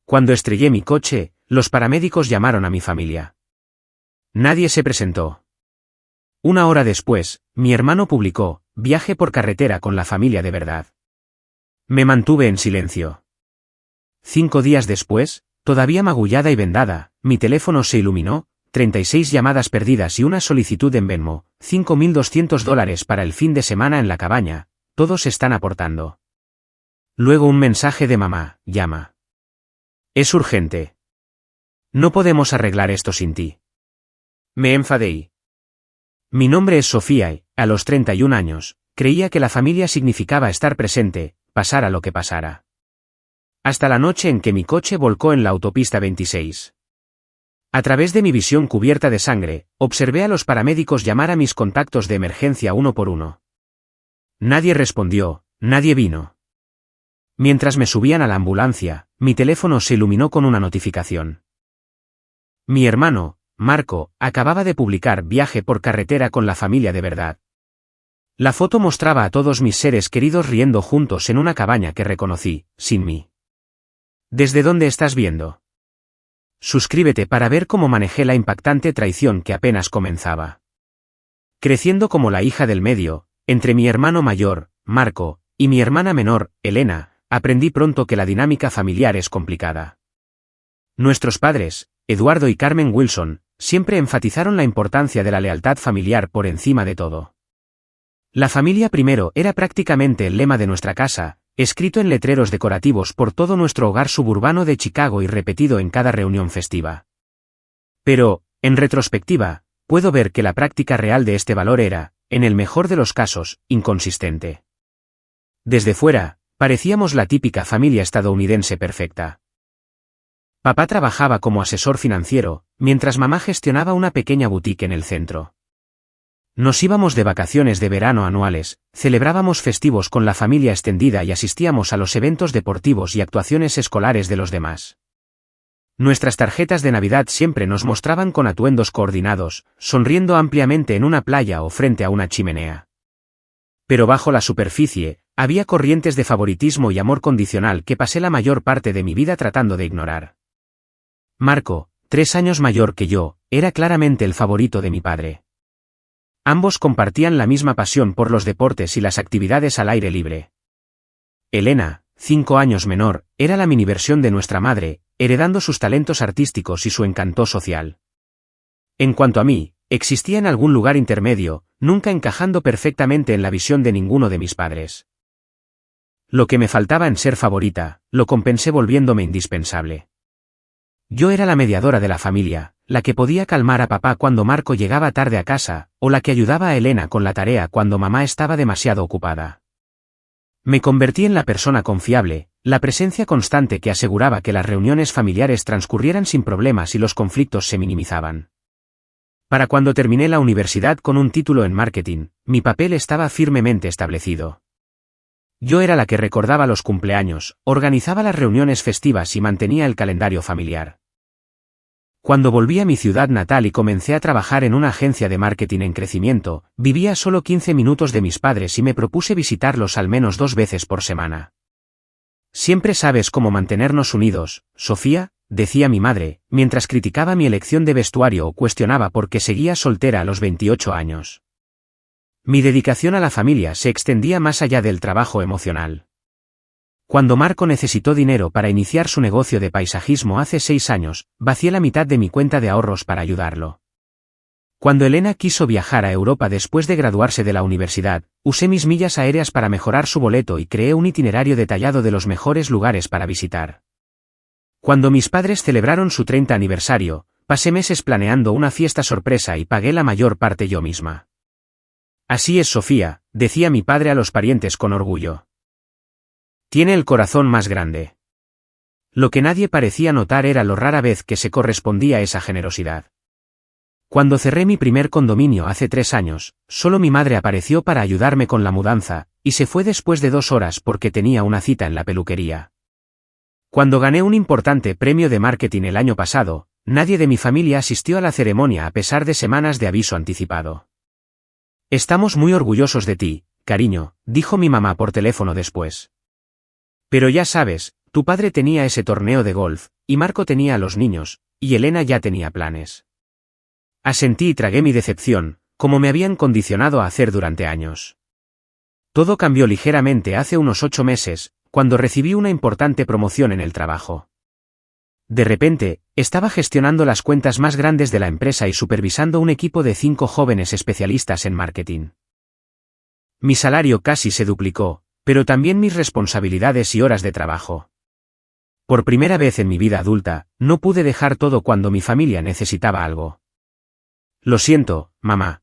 Cuando estrellé mi coche, los paramédicos llamaron a mi familia. Nadie se presentó. Una hora después, mi hermano publicó, viaje por carretera con la familia de verdad. Me mantuve en silencio. 5 días después, todavía magullada y vendada, mi teléfono se iluminó, 36 llamadas perdidas y una solicitud en Venmo, $5.200 para el fin de semana en la cabaña, todos están aportando. Luego un mensaje de mamá, llama. Es urgente. No podemos arreglar esto sin ti. Me enfadé. Mi nombre es Sofía y, a los 31 años, creía que la familia significaba estar presente, pasara lo que pasara. Hasta la noche en que mi coche volcó en la autopista 26. A través de mi visión cubierta de sangre, observé a los paramédicos llamar a mis contactos de emergencia uno por uno. Nadie respondió, nadie vino. Mientras me subían a la ambulancia, mi teléfono se iluminó con una notificación. Mi hermano, Marco, acababa de publicar Viaje por carretera con la familia de verdad. La foto mostraba a todos mis seres queridos riendo juntos en una cabaña que reconocí, sin mí. ¿Desde dónde estás viendo? Suscríbete para ver cómo manejé la impactante traición que apenas comenzaba. Creciendo como la hija del medio, entre mi hermano mayor, Marco, y mi hermana menor, Elena, aprendí pronto que la dinámica familiar es complicada. Nuestros padres, Eduardo y Carmen Wilson, siempre enfatizaron la importancia de la lealtad familiar por encima de todo. La familia primero era prácticamente el lema de nuestra casa, escrito en letreros decorativos por todo nuestro hogar suburbano de Chicago y repetido en cada reunión festiva. Pero, en retrospectiva, puedo ver que la práctica real de este valor era, en el mejor de los casos, inconsistente. Desde fuera, parecíamos la típica familia estadounidense perfecta. Papá trabajaba como asesor financiero, mientras mamá gestionaba una pequeña boutique en el centro. Nos íbamos de vacaciones de verano anuales, celebrábamos festivos con la familia extendida y asistíamos a los eventos deportivos y actuaciones escolares de los demás. Nuestras tarjetas de Navidad siempre nos mostraban con atuendos coordinados, sonriendo ampliamente en una playa o frente a una chimenea. Pero bajo la superficie, había corrientes de favoritismo y amor condicional que pasé la mayor parte de mi vida tratando de ignorar. Marco, 3 años mayor que yo, era claramente el favorito de mi padre. Ambos compartían la misma pasión por los deportes y las actividades al aire libre. Elena, 5 años menor, era la miniversión de nuestra madre, heredando sus talentos artísticos y su encanto social. En cuanto a mí, existía en algún lugar intermedio, nunca encajando perfectamente en la visión de ninguno de mis padres. Lo que me faltaba en ser favorita, lo compensé volviéndome indispensable. Yo era la mediadora de la familia, la que podía calmar a papá cuando Marco llegaba tarde a casa, o la que ayudaba a Elena con la tarea cuando mamá estaba demasiado ocupada. Me convertí en la persona confiable, la presencia constante que aseguraba que las reuniones familiares transcurrieran sin problemas y los conflictos se minimizaban. Para cuando terminé la universidad con un título en marketing, mi papel estaba firmemente establecido. Yo era la que recordaba los cumpleaños, organizaba las reuniones festivas y mantenía el calendario familiar. Cuando volví a mi ciudad natal y comencé a trabajar en una agencia de marketing en crecimiento, vivía a solo 15 minutos de mis padres y me propuse visitarlos al menos 2 veces por semana. Siempre sabes cómo mantenernos unidos, Sofía, decía mi madre, mientras criticaba mi elección de vestuario o cuestionaba por qué seguía soltera a los 28 años. Mi dedicación a la familia se extendía más allá del trabajo emocional. Cuando Marco necesitó dinero para iniciar su negocio de paisajismo hace 6 años, vacié la mitad de mi cuenta de ahorros para ayudarlo. Cuando Elena quiso viajar a Europa después de graduarse de la universidad, usé mis millas aéreas para mejorar su boleto y creé un itinerario detallado de los mejores lugares para visitar. Cuando mis padres celebraron su 30 aniversario, pasé meses planeando una fiesta sorpresa y pagué la mayor parte yo misma. Así es Sofía, decía mi padre a los parientes con orgullo. Tiene el corazón más grande. Lo que nadie parecía notar era lo rara vez que se correspondía esa generosidad. Cuando cerré mi primer condominio hace 3 años, solo mi madre apareció para ayudarme con la mudanza, y se fue después de 2 horas porque tenía una cita en la peluquería. Cuando gané un importante premio de marketing el año pasado, nadie de mi familia asistió a la ceremonia a pesar de semanas de aviso anticipado. Estamos muy orgullosos de ti, cariño, dijo mi mamá por teléfono después. Pero ya sabes, Tu padre tenía ese torneo de golf, y Marco tenía a los niños, y Elena ya tenía planes. Asentí y tragué mi decepción, como me habían condicionado a hacer durante años. Todo cambió ligeramente hace unos 8 meses, cuando recibí una importante promoción en el trabajo. De repente, estaba gestionando las cuentas más grandes de la empresa y supervisando un equipo de 5 jóvenes especialistas en marketing. Mi salario casi se duplicó, pero también mis responsabilidades y horas de trabajo. Por primera vez en mi vida adulta, no pude dejar todo cuando mi familia necesitaba algo. Lo siento, mamá.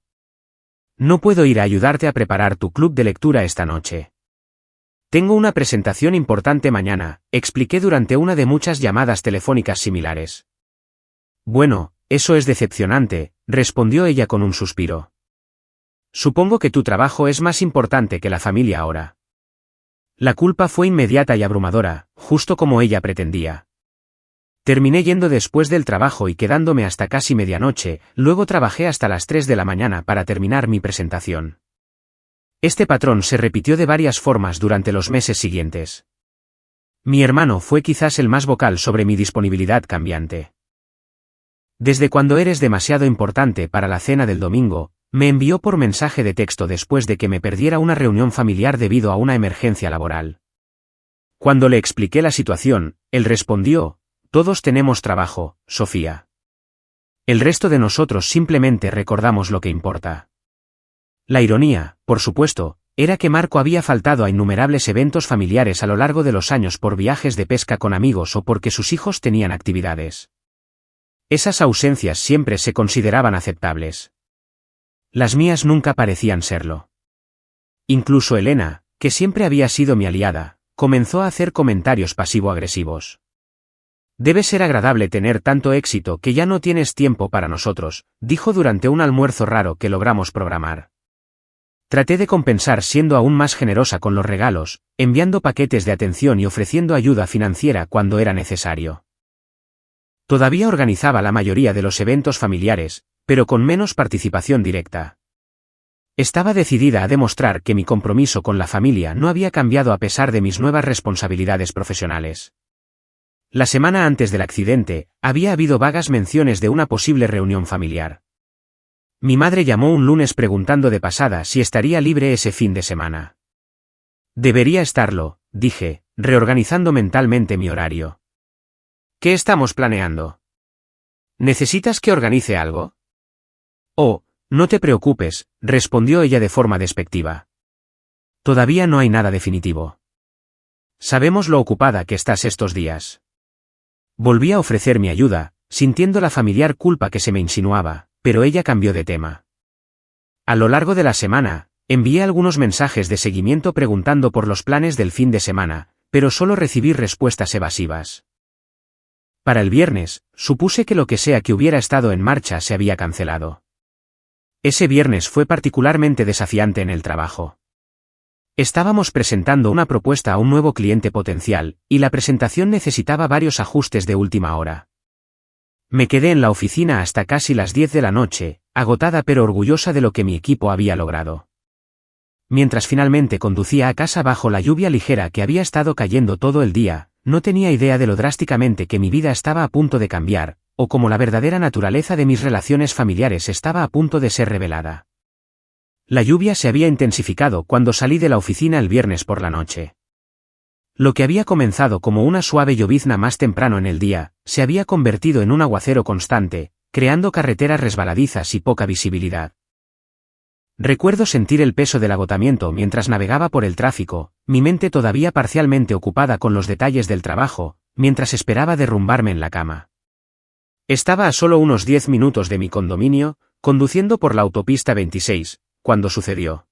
No puedo ir a ayudarte a preparar tu club de lectura esta noche. Tengo una presentación importante mañana, expliqué durante una de muchas llamadas telefónicas similares. Bueno, eso es decepcionante, respondió ella con un suspiro. Supongo que tu trabajo es más importante que la familia ahora. La culpa fue inmediata y abrumadora, justo como ella pretendía. Terminé yendo después del trabajo y quedándome hasta casi medianoche, luego trabajé hasta las 3 de la mañana para terminar mi presentación. Este patrón se repitió de varias formas durante los meses siguientes. Mi hermano fue quizás el más vocal sobre mi disponibilidad cambiante. Desde cuando eres demasiado importante para la cena del domingo, me envió por mensaje de texto después de que me perdiera una reunión familiar debido a una emergencia laboral. Cuando le expliqué la situación, él respondió: todos tenemos trabajo, Sofía. El resto de nosotros simplemente recordamos lo que importa. La ironía, por supuesto, era que Marco había faltado a innumerables eventos familiares a lo largo de los años por viajes de pesca con amigos o porque sus hijos tenían actividades. Esas ausencias siempre se consideraban aceptables. Las mías nunca parecían serlo. Incluso Elena, que siempre había sido mi aliada, comenzó a hacer comentarios pasivo-agresivos. Debe ser agradable tener tanto éxito que ya no tienes tiempo para nosotros, dijo durante un almuerzo raro que logramos programar. Traté de compensar siendo aún más generosa con los regalos, enviando paquetes de atención y ofreciendo ayuda financiera cuando era necesario. Todavía organizaba la mayoría de los eventos familiares, pero con menos participación directa. Estaba decidida a demostrar que mi compromiso con la familia no había cambiado a pesar de mis nuevas responsabilidades profesionales. La semana antes del accidente, había habido vagas menciones de una posible reunión familiar. Mi madre llamó un lunes preguntando de pasada si estaría libre ese fin de semana. Debería estarlo, dije, reorganizando mentalmente mi horario. ¿Qué estamos planeando? ¿Necesitas que organice algo? Oh, no te preocupes, respondió ella de forma despectiva. Todavía no hay nada definitivo. Sabemos lo ocupada que estás estos días. Volví a ofrecer mi ayuda, sintiendo la familiar culpa que se me insinuaba, pero ella cambió de tema. A lo largo de la semana, envié algunos mensajes de seguimiento preguntando por los planes del fin de semana, pero solo recibí respuestas evasivas. Para el viernes, supuse que lo que sea que hubiera estado en marcha se había cancelado. Ese viernes fue particularmente desafiante en el trabajo. Estábamos presentando una propuesta a un nuevo cliente potencial, y la presentación necesitaba varios ajustes de última hora. Me quedé en la oficina hasta casi las 10 de la noche, agotada pero orgullosa de lo que mi equipo había logrado. Mientras finalmente conducía a casa bajo la lluvia ligera que había estado cayendo todo el día, no tenía idea de lo drásticamente que mi vida estaba a punto de cambiar, o cómo la verdadera naturaleza de mis relaciones familiares estaba a punto de ser revelada. La lluvia se había intensificado cuando salí de la oficina el viernes por la noche. Lo que había comenzado como una suave llovizna más temprano en el día, se había convertido en un aguacero constante, creando carreteras resbaladizas y poca visibilidad. Recuerdo sentir el peso del agotamiento mientras navegaba por el tráfico, mi mente todavía parcialmente ocupada con los detalles del trabajo, mientras esperaba derrumbarme en la cama. Estaba a solo unos 10 minutos de mi condominio, conduciendo por la autopista 26, cuando sucedió.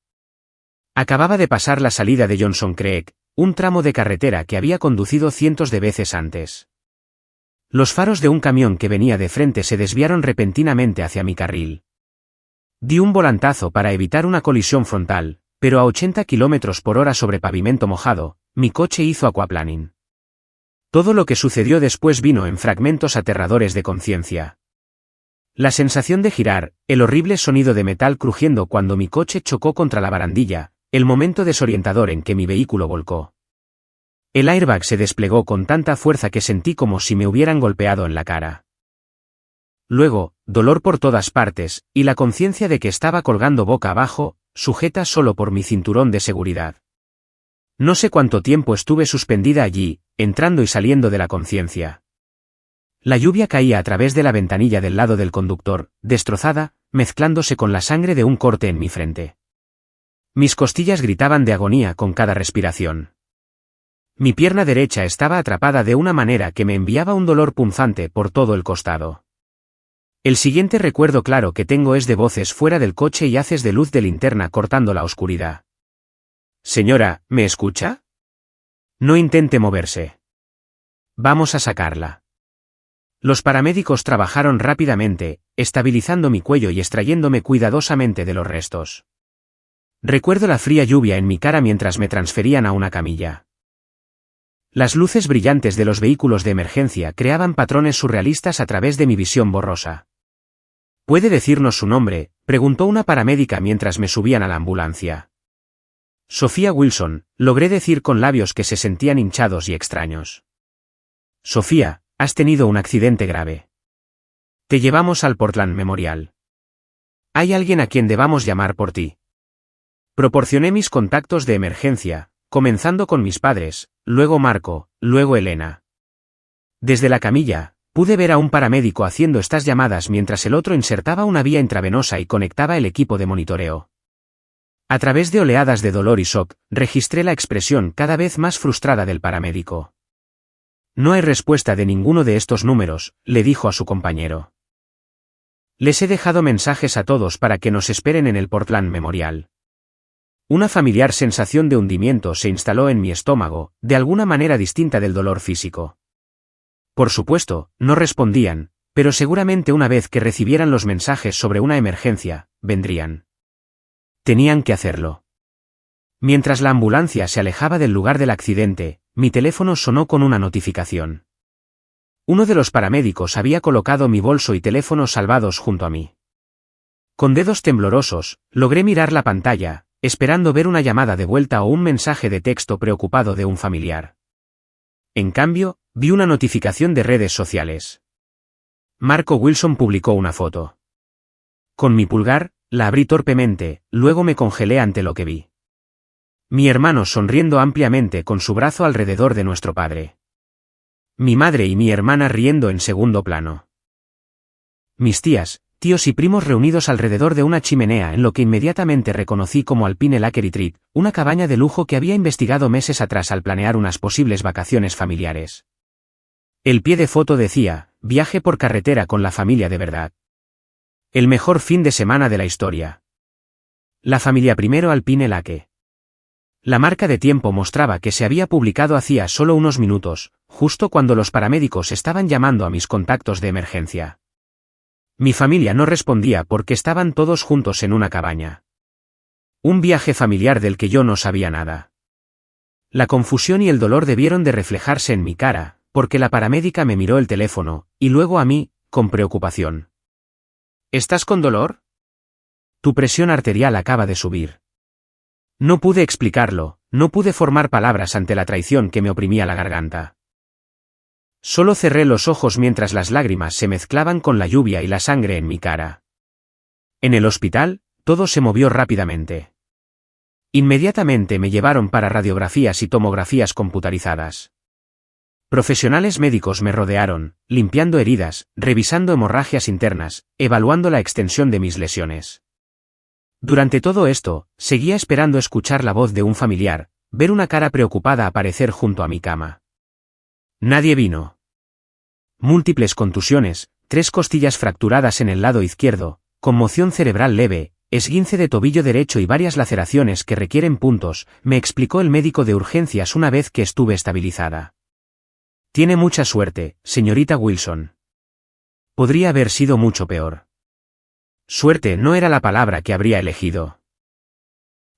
Acababa de pasar la salida de Johnson Creek, un tramo de carretera que había conducido cientos de veces antes. Los faros de un camión que venía de frente se desviaron repentinamente hacia mi carril. Di un volantazo para evitar una colisión frontal, pero a 80 km por hora sobre pavimento mojado, mi coche hizo aquaplaning. Todo lo que sucedió después vino en fragmentos aterradores de conciencia. La sensación de girar, el horrible sonido de metal crujiendo cuando mi coche chocó contra la barandilla, el momento desorientador en que mi vehículo volcó. El airbag se desplegó con tanta fuerza que sentí como si me hubieran golpeado en la cara. Luego, dolor por todas partes, y la conciencia de que estaba colgando boca abajo, sujeta solo por mi cinturón de seguridad. No sé cuánto tiempo estuve suspendida allí, entrando y saliendo de la conciencia. La lluvia caía a través de la ventanilla del lado del conductor, destrozada, mezclándose con la sangre de un corte en mi frente. Mis costillas gritaban de agonía con cada respiración. Mi pierna derecha estaba atrapada de una manera que me enviaba un dolor punzante por todo el costado. El siguiente recuerdo claro que tengo es de voces fuera del coche y haces de luz de linterna cortando la oscuridad. Señora, ¿me escucha? No intente moverse. Vamos a sacarla. Los paramédicos trabajaron rápidamente, estabilizando mi cuello y extrayéndome cuidadosamente de los restos. Recuerdo la fría lluvia en mi cara mientras me transferían a una camilla. Las luces brillantes de los vehículos de emergencia creaban patrones surrealistas a través de mi visión borrosa. ¿Puede decirnos su nombre?, preguntó una paramédica mientras me subían a la ambulancia. Sofía Wilson, logré decir con labios que se sentían hinchados y extraños. Sofía, has tenido un accidente grave. Te llevamos al Portland Memorial. ¿Hay alguien a quien debamos llamar por ti? Proporcioné mis contactos de emergencia, comenzando con mis padres, luego Marco, luego Elena. Desde la camilla, pude ver a un paramédico haciendo estas llamadas mientras el otro insertaba una vía intravenosa y conectaba el equipo de monitoreo. A través de oleadas de dolor y shock, registré la expresión cada vez más frustrada del paramédico. No hay respuesta de ninguno de estos números, le dijo a su compañero. Les he dejado mensajes a todos para que nos esperen en el Portland Memorial. Una familiar sensación de hundimiento se instaló en mi estómago, de alguna manera distinta del dolor físico. Por supuesto, no respondían, pero seguramente una vez que recibieran los mensajes sobre una emergencia, vendrían. Tenían que hacerlo. Mientras la ambulancia se alejaba del lugar del accidente, mi teléfono sonó con una notificación. Uno de los paramédicos había colocado mi bolso y teléfono salvados junto a mí. Con dedos temblorosos, logré mirar la pantalla, esperando ver una llamada de vuelta o un mensaje de texto preocupado de un familiar. En cambio, vi una notificación de redes sociales. Marco Wilson publicó una foto. Con mi pulgar, la abrí torpemente, luego me congelé ante lo que vi. Mi hermano sonriendo ampliamente con su brazo alrededor de nuestro padre. Mi madre y mi hermana riendo en segundo plano. Mis tías, tíos y primos reunidos alrededor de una chimenea en lo que inmediatamente reconocí como Alpine Lake Retreat, una cabaña de lujo que había investigado meses atrás al planear unas posibles vacaciones familiares. El pie de foto decía, viaje por carretera con la familia de verdad. El mejor fin de semana de la historia. La familia primero Alpine Lake. La marca de tiempo mostraba que se había publicado hacía solo unos minutos, justo cuando los paramédicos estaban llamando a mis contactos de emergencia. Mi familia no respondía porque estaban todos juntos en una cabaña. Un viaje familiar del que yo no sabía nada. La confusión y el dolor debieron de reflejarse en mi cara, porque la paramédica me miró el teléfono, y luego a mí, con preocupación. ¿Estás con dolor? Tu presión arterial acaba de subir. No pude explicarlo, no pude formar palabras ante la traición que me oprimía la garganta. Solo cerré los ojos mientras las lágrimas se mezclaban con la lluvia y la sangre en mi cara. En el hospital, todo se movió rápidamente. Inmediatamente me llevaron para radiografías y tomografías computarizadas. Profesionales médicos me rodearon, limpiando heridas, revisando hemorragias internas, evaluando la extensión de mis lesiones. Durante todo esto, seguía esperando escuchar la voz de un familiar, ver una cara preocupada aparecer junto a mi cama. Nadie vino. Múltiples contusiones, 3 costillas fracturadas en el lado izquierdo, conmoción cerebral leve, esguince de tobillo derecho y varias laceraciones que requieren puntos, me explicó el médico de urgencias una vez que estuve estabilizada. Tiene mucha suerte, señorita Wilson. Podría haber sido mucho peor. Suerte no era la palabra que habría elegido.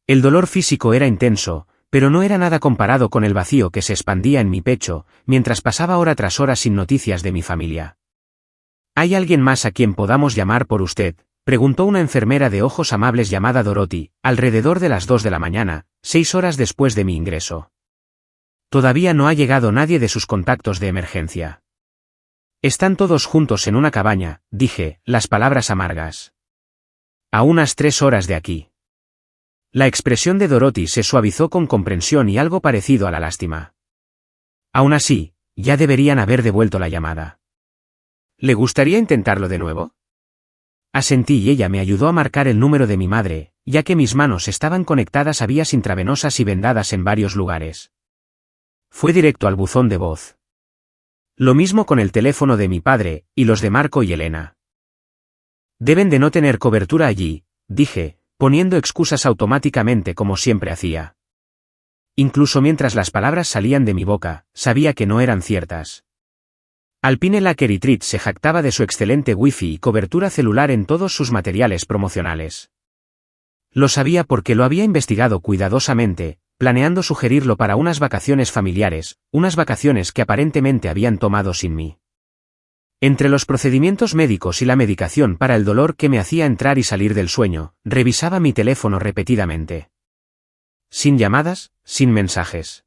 El dolor físico era intenso, pero no era nada comparado con el vacío que se expandía en mi pecho, mientras pasaba hora tras hora sin noticias de mi familia. ¿Hay alguien más a quien podamos llamar por usted?, preguntó una enfermera de ojos amables llamada Dorothy, alrededor de las 2 de la mañana, 6 horas después de mi ingreso. Todavía no ha llegado nadie de sus contactos de emergencia. Están todos juntos en una cabaña, dije, las palabras amargas. A unas 3 horas de aquí. La expresión de Dorothy se suavizó con comprensión y algo parecido a la lástima. Aún así, ya deberían haber devuelto la llamada. ¿Le gustaría intentarlo de nuevo? Asentí y ella me ayudó a marcar el número de mi madre, ya que mis manos estaban conectadas a vías intravenosas y vendadas en varios lugares. Fue directo al buzón de voz. Lo mismo con el teléfono de mi padre, y los de Marco y Elena. Deben de no tener cobertura allí, dije, poniendo excusas automáticamente como siempre hacía. Incluso mientras las palabras salían de mi boca, sabía que no eran ciertas. Alpine Lacker y Treat se jactaba de su excelente wifi y cobertura celular en todos sus materiales promocionales. Lo sabía porque lo había investigado cuidadosamente, planeando sugerirlo para unas vacaciones familiares, unas vacaciones que aparentemente habían tomado sin mí. Entre los procedimientos médicos y la medicación para el dolor que me hacía entrar y salir del sueño, revisaba mi teléfono repetidamente. Sin llamadas, sin mensajes.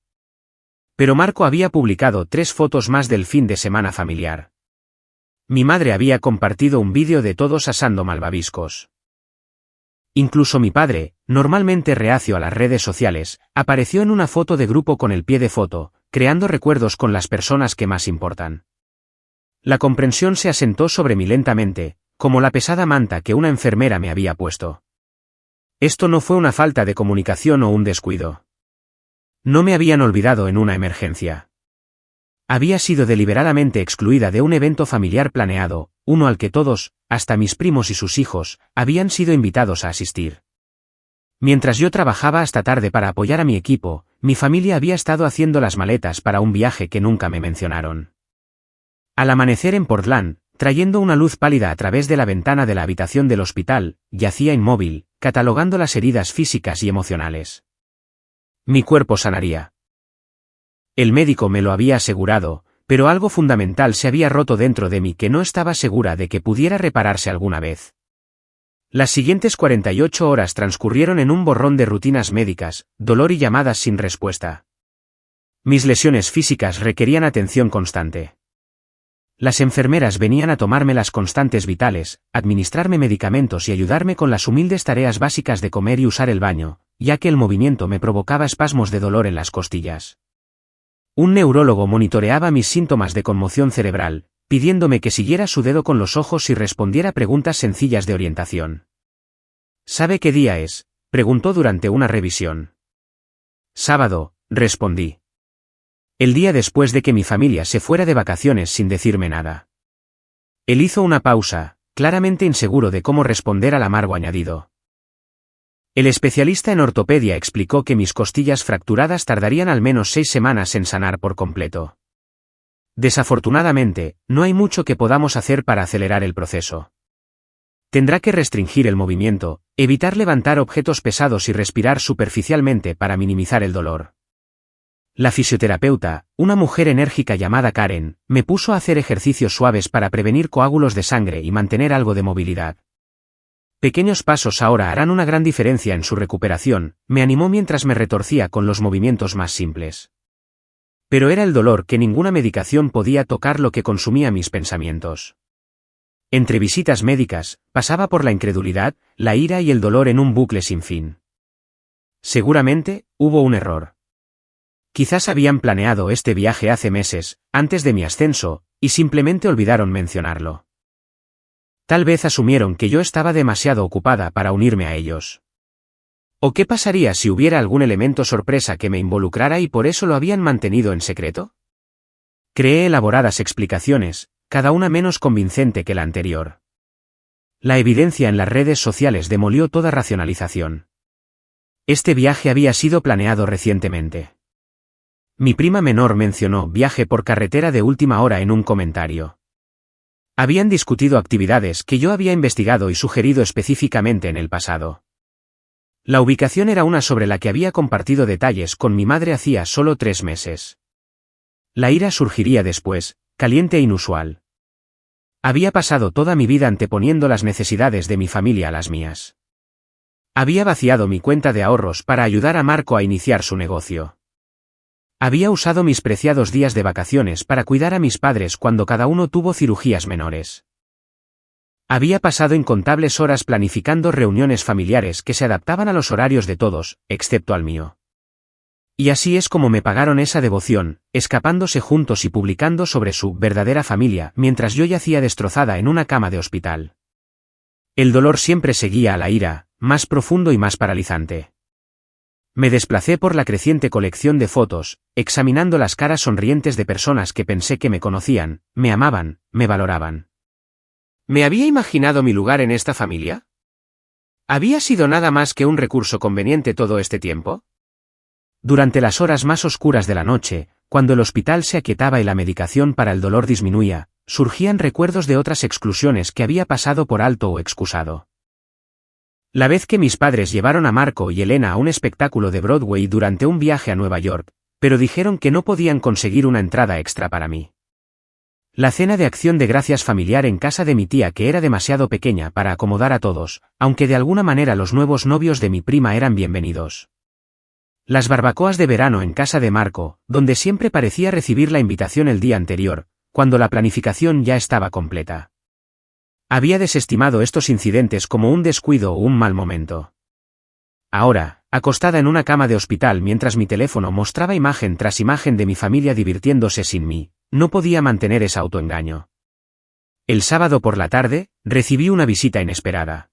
Pero Marco había publicado 3 fotos más del fin de semana familiar. Mi madre había compartido un vídeo de todos asando malvaviscos. Incluso mi padre, normalmente reacio a las redes sociales, apareció en una foto de grupo con el pie de foto, creando recuerdos con las personas que más importan. La comprensión se asentó sobre mí lentamente, como la pesada manta que una enfermera me había puesto. Esto no fue una falta de comunicación o un descuido. No me habían olvidado en una emergencia. Había sido deliberadamente excluida de un evento familiar planeado, uno al que todos, hasta mis primos y sus hijos, habían sido invitados a asistir. Mientras yo trabajaba hasta tarde para apoyar a mi equipo, mi familia había estado haciendo las maletas para un viaje que nunca me mencionaron. Al amanecer en Portland, trayendo una luz pálida a través de la ventana de la habitación del hospital, yacía inmóvil, catalogando las heridas físicas y emocionales. Mi cuerpo sanaría. El médico me lo había asegurado, pero algo fundamental se había roto dentro de mí que no estaba segura de que pudiera repararse alguna vez. Las siguientes 48 horas transcurrieron en un borrón de rutinas médicas, dolor y llamadas sin respuesta. Mis lesiones físicas requerían atención constante. Las enfermeras venían a tomarme las constantes vitales, administrarme medicamentos y ayudarme con las humildes tareas básicas de comer y usar el baño, ya que el movimiento me provocaba espasmos de dolor en las costillas. Un neurólogo monitoreaba mis síntomas de conmoción cerebral, pidiéndome que siguiera su dedo con los ojos y respondiera preguntas sencillas de orientación. ¿Sabe qué día es?, preguntó durante una revisión. Sábado, respondí. El día después de que mi familia se fuera de vacaciones sin decirme nada. Él hizo una pausa, claramente inseguro de cómo responder al amargo añadido. El especialista en ortopedia explicó que mis costillas fracturadas tardarían al menos 6 semanas en sanar por completo. Desafortunadamente, no hay mucho que podamos hacer para acelerar el proceso. Tendrá que restringir el movimiento, evitar levantar objetos pesados y respirar superficialmente para minimizar el dolor. La fisioterapeuta, una mujer enérgica llamada Karen, me puso a hacer ejercicios suaves para prevenir coágulos de sangre y mantener algo de movilidad. Pequeños pasos ahora harán una gran diferencia en su recuperación, me animó mientras me retorcía con los movimientos más simples. Pero era el dolor que ninguna medicación podía tocar lo que consumía mis pensamientos. Entre visitas médicas, pasaba por la incredulidad, la ira y el dolor en un bucle sin fin. Seguramente, hubo un error. Quizás habían planeado este viaje hace meses, antes de mi ascenso, y simplemente olvidaron mencionarlo. Tal vez asumieron que yo estaba demasiado ocupada para unirme a ellos. ¿O qué pasaría si hubiera algún elemento sorpresa que me involucrara y por eso lo habían mantenido en secreto? Creé elaboradas explicaciones, cada una menos convincente que la anterior. La evidencia en las redes sociales demolió toda racionalización. Este viaje había sido planeado recientemente. Mi prima menor mencionó viaje por carretera de última hora en un comentario. Habían discutido actividades que yo había investigado y sugerido específicamente en el pasado. La ubicación era una sobre la que había compartido detalles con mi madre hacía solo 3 meses. La ira surgiría después, caliente e inusual. Había pasado toda mi vida anteponiendo las necesidades de mi familia a las mías. Había vaciado mi cuenta de ahorros para ayudar a Marco a iniciar su negocio. Había usado mis preciados días de vacaciones para cuidar a mis padres cuando cada uno tuvo cirugías menores. Había pasado incontables horas planificando reuniones familiares que se adaptaban a los horarios de todos, excepto al mío. Y así es como me pagaron esa devoción, escapándose juntos y publicando sobre su verdadera familia mientras yo yacía destrozada en una cama de hospital. El dolor siempre seguía a la ira, más profundo y más paralizante. Me desplacé por la creciente colección de fotos, examinando las caras sonrientes de personas que pensé que me conocían, me amaban, me valoraban. ¿Me había imaginado mi lugar en esta familia? ¿Había sido nada más que un recurso conveniente todo este tiempo? Durante las horas más oscuras de la noche, cuando el hospital se aquietaba y la medicación para el dolor disminuía, surgían recuerdos de otras exclusiones que había pasado por alto o excusado. La vez que mis padres llevaron a Marco y Elena a un espectáculo de Broadway durante un viaje a Nueva York, pero dijeron que no podían conseguir una entrada extra para mí. La cena de acción de gracias familiar en casa de mi tía, que era demasiado pequeña para acomodar a todos, aunque de alguna manera los nuevos novios de mi prima eran bienvenidos. Las barbacoas de verano en casa de Marco, donde siempre parecía recibir la invitación el día anterior, cuando la planificación ya estaba completa. Había desestimado estos incidentes como un descuido o un mal momento. Ahora, acostada en una cama de hospital mientras mi teléfono mostraba imagen tras imagen de mi familia divirtiéndose sin mí, no podía mantener ese autoengaño. El sábado por la tarde, recibí una visita inesperada.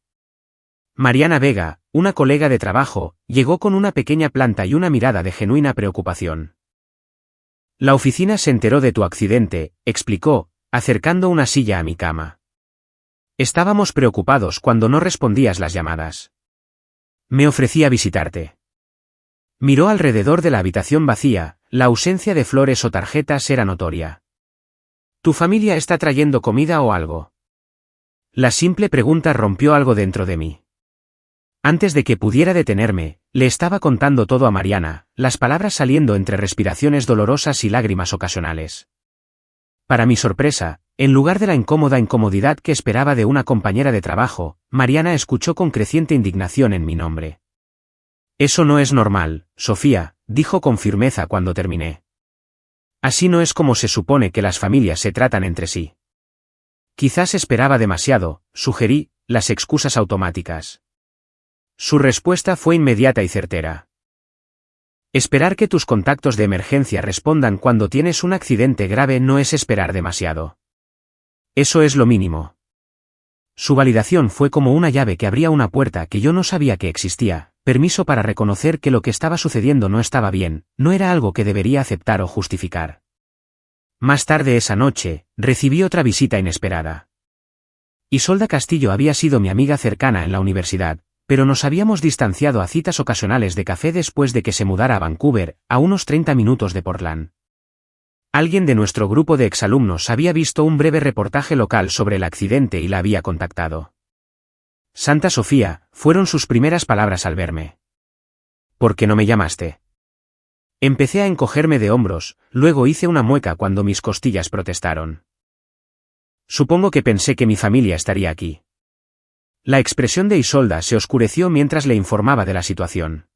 Mariana Vega, una colega de trabajo, llegó con una pequeña planta y una mirada de genuina preocupación. La oficina se enteró de tu accidente, explicó, acercando una silla a mi cama. Estábamos preocupados cuando no respondías las llamadas. Me ofrecí a visitarte. Miró alrededor de la habitación vacía, la ausencia de flores o tarjetas era notoria. ¿Tu familia está trayendo comida o algo? La simple pregunta rompió algo dentro de mí. Antes de que pudiera detenerme, le estaba contando todo a Mariana, las palabras saliendo entre respiraciones dolorosas y lágrimas ocasionales. Para mi sorpresa, en lugar de la incómoda incomodidad que esperaba de una compañera de trabajo, Mariana escuchó con creciente indignación en mi nombre. Eso no es normal, Sofía, dijo con firmeza cuando terminé. Así no es como se supone que las familias se tratan entre sí. Quizás esperaba demasiado, sugerí, las excusas automáticas. Su respuesta fue inmediata y certera. Esperar que tus contactos de emergencia respondan cuando tienes un accidente grave no es esperar demasiado. Eso es lo mínimo. Su validación fue como una llave que abría una puerta que yo no sabía que existía, permiso para reconocer que lo que estaba sucediendo no estaba bien, no era algo que debería aceptar o justificar. Más tarde esa noche, recibí otra visita inesperada. Isolda Castillo había sido mi amiga cercana en la universidad, pero nos habíamos distanciado a citas ocasionales de café después de que se mudara a Vancouver, a unos 30 minutos de Portland. Alguien de nuestro grupo de exalumnos había visto un breve reportaje local sobre el accidente y la había contactado. Santa Sofía, fueron sus primeras palabras al verme. ¿Por qué no me llamaste? Empecé a encogerme de hombros, luego hice una mueca cuando mis costillas protestaron. Supongo que pensé que mi familia estaría aquí. La expresión de Isolda se oscureció mientras le informaba de la situación.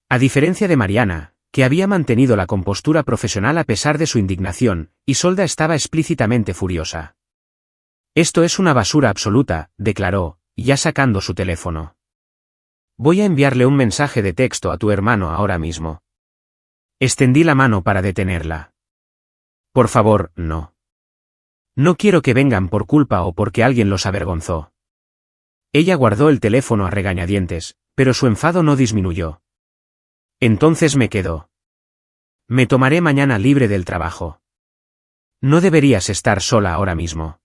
A diferencia de Mariana, que había mantenido la compostura profesional a pesar de su indignación, Isolda estaba explícitamente furiosa. Esto es una basura absoluta, declaró, ya sacando su teléfono. Voy a enviarle un mensaje de texto a tu hermano ahora mismo. Extendí la mano para detenerla. Por favor, no. No quiero que vengan por culpa o porque alguien los avergonzó. Ella guardó el teléfono a regañadientes, pero su enfado no disminuyó. Entonces me quedo. Me tomaré mañana libre del trabajo. No deberías estar sola ahora mismo.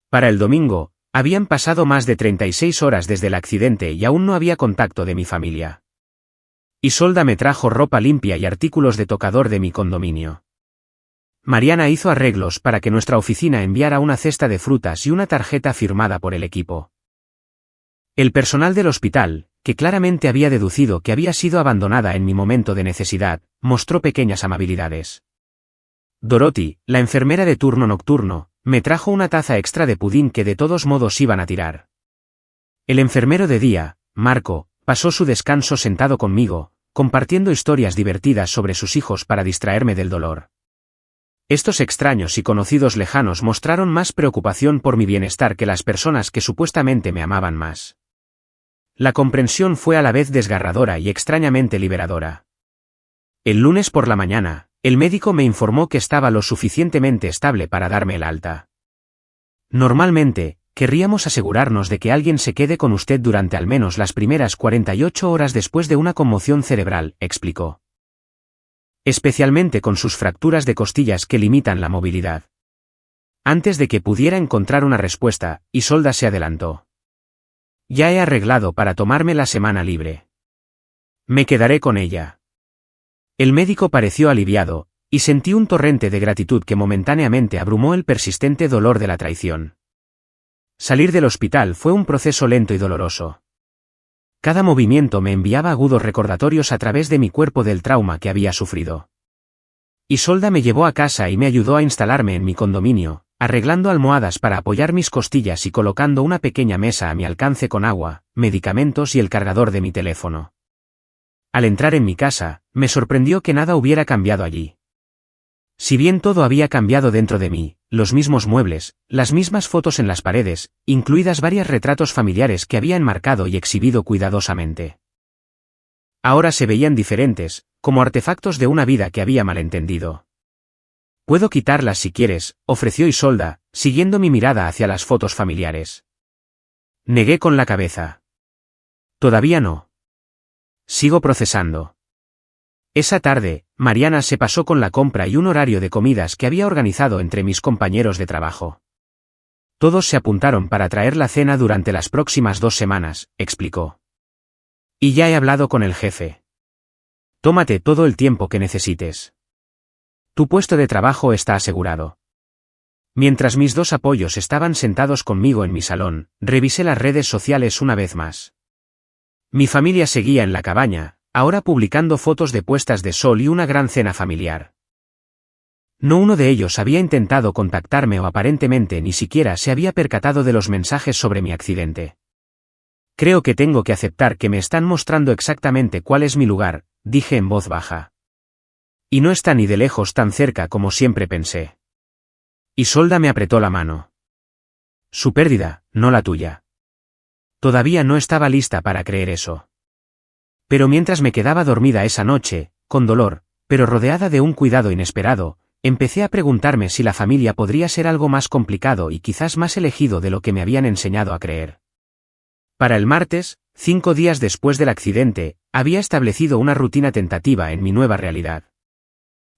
Para el domingo, habían pasado más de 36 horas desde el accidente y aún no había contacto de mi familia. Isolda me trajo ropa limpia y artículos de tocador de mi condominio. Mariana hizo arreglos para que nuestra oficina enviara una cesta de frutas y una tarjeta firmada por el equipo. El personal del hospital, que claramente había deducido que había sido abandonada en mi momento de necesidad, mostró pequeñas amabilidades. Dorothy, la enfermera de turno nocturno, me trajo una taza extra de pudín que de todos modos iban a tirar. El enfermero de día, Marco, pasó su descanso sentado conmigo, compartiendo historias divertidas sobre sus hijos para distraerme del dolor. Estos extraños y conocidos lejanos mostraron más preocupación por mi bienestar que las personas que supuestamente me amaban más. La comprensión fue a la vez desgarradora y extrañamente liberadora. El lunes por la mañana, el médico me informó que estaba lo suficientemente estable para darme el alta. Normalmente, querríamos asegurarnos de que alguien se quede con usted durante al menos las primeras 48 horas después de una conmoción cerebral, explicó. Especialmente con sus fracturas de costillas que limitan la movilidad. Antes de que pudiera encontrar una respuesta, Isolda se adelantó. Ya he arreglado para tomarme la semana libre. Me quedaré con ella. El médico pareció aliviado, y sentí un torrente de gratitud que momentáneamente abrumó el persistente dolor de la traición. Salir del hospital fue un proceso lento y doloroso. Cada movimiento me enviaba agudos recordatorios a través de mi cuerpo del trauma que había sufrido. Isolda me llevó a casa y me ayudó a instalarme en mi condominio, arreglando almohadas para apoyar mis costillas y colocando una pequeña mesa a mi alcance con agua, medicamentos y el cargador de mi teléfono. Al entrar en mi casa, me sorprendió que nada hubiera cambiado allí. Si bien todo había cambiado dentro de mí, los mismos muebles, las mismas fotos en las paredes, incluidas varios retratos familiares que había enmarcado y exhibido cuidadosamente. Ahora se veían diferentes, como artefactos de una vida que había malentendido. «Puedo quitarlas si quieres», ofreció Isolda, siguiendo mi mirada hacia las fotos familiares. Negué con la cabeza. «Todavía no. Sigo procesando». Esa tarde, Mariana se pasó con la compra y un horario de comidas que había organizado entre mis compañeros de trabajo. Todos se apuntaron para traer la cena durante las próximas 2 semanas, explicó. Y ya he hablado con el jefe. Tómate todo el tiempo que necesites. Tu puesto de trabajo está asegurado. Mientras mis 2 apoyos estaban sentados conmigo en mi salón, revisé las redes sociales una vez más. Mi familia seguía en la cabaña, ahora publicando fotos de puestas de sol y una gran cena familiar. No uno de ellos había intentado contactarme o aparentemente ni siquiera se había percatado de los mensajes sobre mi accidente. Creo que tengo que aceptar que me están mostrando exactamente cuál es mi lugar, dije en voz baja. Y no está ni de lejos tan cerca como siempre pensé. Isolda me apretó la mano. Su pérdida, no la tuya. Todavía no estaba lista para creer eso. Pero mientras me quedaba dormida esa noche, con dolor, pero rodeada de un cuidado inesperado, empecé a preguntarme si la familia podría ser algo más complicado y quizás más elegido de lo que me habían enseñado a creer. Para el martes, 5 días después del accidente, había establecido una rutina tentativa en mi nueva realidad.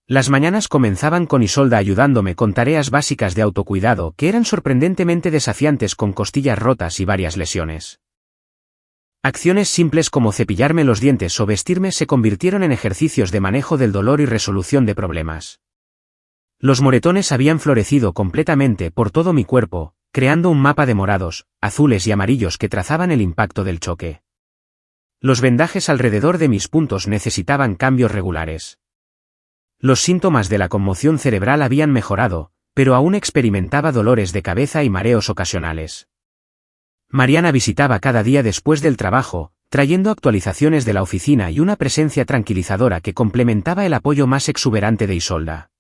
Las mañanas comenzaban con Isolda ayudándome con tareas básicas de autocuidado que eran sorprendentemente desafiantes con costillas rotas y varias lesiones. Acciones simples como cepillarme los dientes o vestirme se convirtieron en ejercicios de manejo del dolor y resolución de problemas. Los moretones habían florecido completamente por todo mi cuerpo, creando un mapa de morados, azules y amarillos que trazaban el impacto del choque. Los vendajes alrededor de mis puntos necesitaban cambios regulares. Los síntomas de la conmoción cerebral habían mejorado, pero aún experimentaba dolores de cabeza y mareos ocasionales. Mariana visitaba cada día después del trabajo, trayendo actualizaciones de la oficina y una presencia tranquilizadora que complementaba el apoyo más exuberante de Isolda.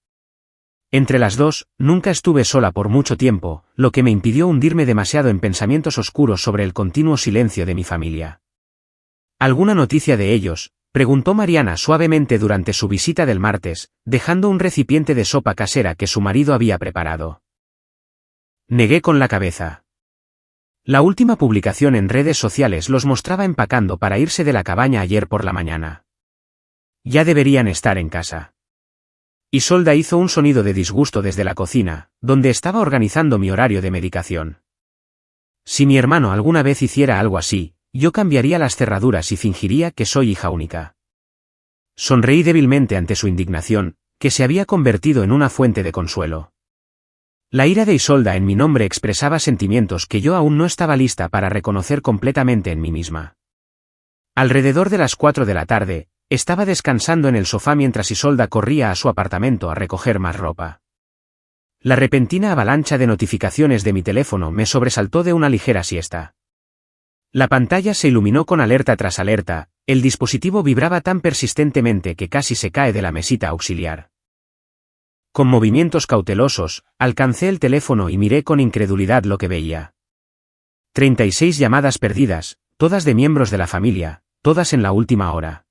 Entre las dos, nunca estuve sola por mucho tiempo, lo que me impidió hundirme demasiado en pensamientos oscuros sobre el continuo silencio de mi familia. ¿Alguna noticia de ellos?, preguntó Mariana suavemente durante su visita del martes, dejando un recipiente de sopa casera que su marido había preparado. Negué con la cabeza. La última publicación en redes sociales los mostraba empacando para irse de la cabaña ayer por la mañana. Ya deberían estar en casa. Isolda hizo un sonido de disgusto desde la cocina, donde estaba organizando mi horario de medicación. Si mi hermano alguna vez hiciera algo así, yo cambiaría las cerraduras y fingiría que soy hija única. Sonreí débilmente ante su indignación, que se había convertido en una fuente de consuelo. La ira de Isolda en mi nombre expresaba sentimientos que yo aún no estaba lista para reconocer completamente en mí misma. Alrededor de las 4 de la tarde, estaba descansando en el sofá mientras Isolda corría a su apartamento a recoger más ropa. La repentina avalancha de notificaciones de mi teléfono me sobresaltó de una ligera siesta. La pantalla se iluminó con alerta tras alerta, el dispositivo vibraba tan persistentemente que casi se cae de la mesita auxiliar. Con movimientos cautelosos, alcancé el teléfono y miré con incredulidad lo que veía. 36 llamadas perdidas, todas de miembros de la familia, todas en la última hora.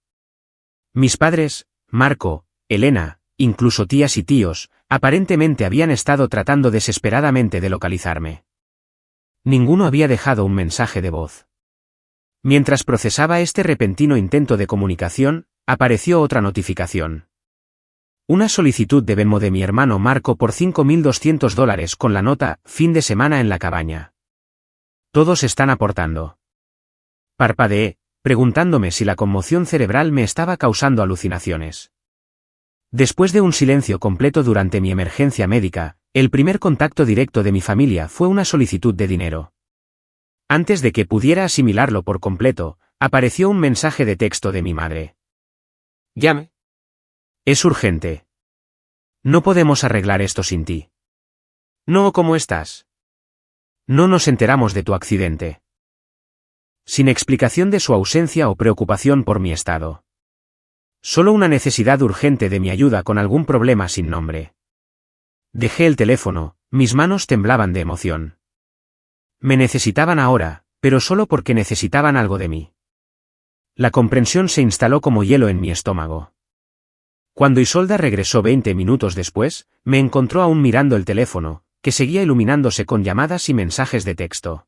Mis padres, Marco, Elena, incluso tías y tíos, aparentemente habían estado tratando desesperadamente de localizarme. Ninguno había dejado un mensaje de voz. Mientras procesaba este repentino intento de comunicación, apareció otra notificación. Una solicitud de Venmo de mi hermano Marco por $5.200 con la nota, fin de semana en la cabaña. Todos están aportando. Parpadeé, preguntándome si la conmoción cerebral me estaba causando alucinaciones. Después de un silencio completo durante mi emergencia médica, el primer contacto directo de mi familia fue una solicitud de dinero. Antes de que pudiera asimilarlo por completo, apareció un mensaje de texto de mi madre. Llame. Es urgente. No podemos arreglar esto sin ti. No, ¿cómo estás? No nos enteramos de tu accidente. Sin explicación de su ausencia o preocupación por mi estado. Solo una necesidad urgente de mi ayuda con algún problema sin nombre. Dejé el teléfono, mis manos temblaban de emoción. Me necesitaban ahora, pero solo porque necesitaban algo de mí. La comprensión se instaló como hielo en mi estómago. Cuando Isolda regresó 20 minutos después, me encontró aún mirando el teléfono, que seguía iluminándose con llamadas y mensajes de texto.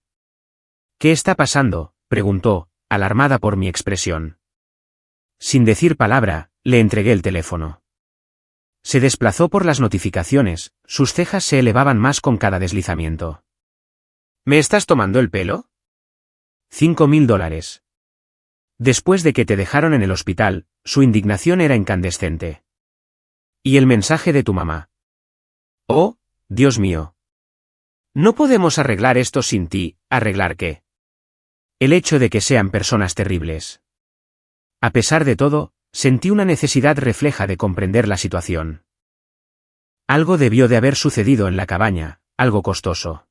¿Qué está pasando?, preguntó, alarmada por mi expresión. Sin decir palabra, le entregué el teléfono. Se desplazó por las notificaciones, sus cejas se elevaban más con cada deslizamiento. ¿Me estás tomando el pelo? $5.000. Después de que te dejaron en el hospital, su indignación era incandescente. ¿Y el mensaje de tu mamá? Oh, Dios mío. No podemos arreglar esto sin ti, ¿arreglar qué? El hecho de que sean personas terribles. A pesar de todo, sentí una necesidad refleja de comprender la situación. Algo debió de haber sucedido en la cabaña, algo costoso.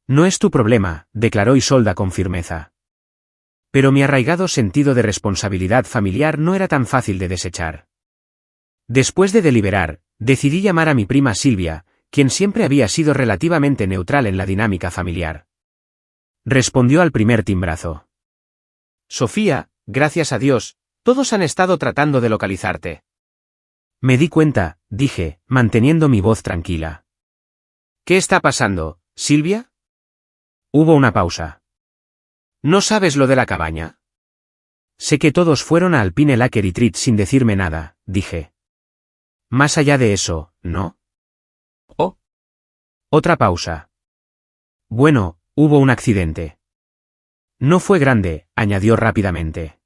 No es tu problema, declaró Isolda con firmeza. Pero mi arraigado sentido de responsabilidad familiar no era tan fácil de desechar. Después de deliberar, decidí llamar a mi prima Silvia, quien siempre había sido relativamente neutral en la dinámica familiar. Respondió al primer timbrazo. Sofía, gracias a Dios, todos han estado tratando de localizarte. Me di cuenta, dije, manteniendo mi voz tranquila. ¿Qué está pasando, Silvia? Hubo una pausa. ¿No sabes lo de la cabaña? Sé que todos fueron a Alpine Lake Retreat sin decirme nada, dije. Más allá de eso, ¿no? Oh. Otra pausa. Bueno, hubo un accidente. No fue grande, añadió rápidamente.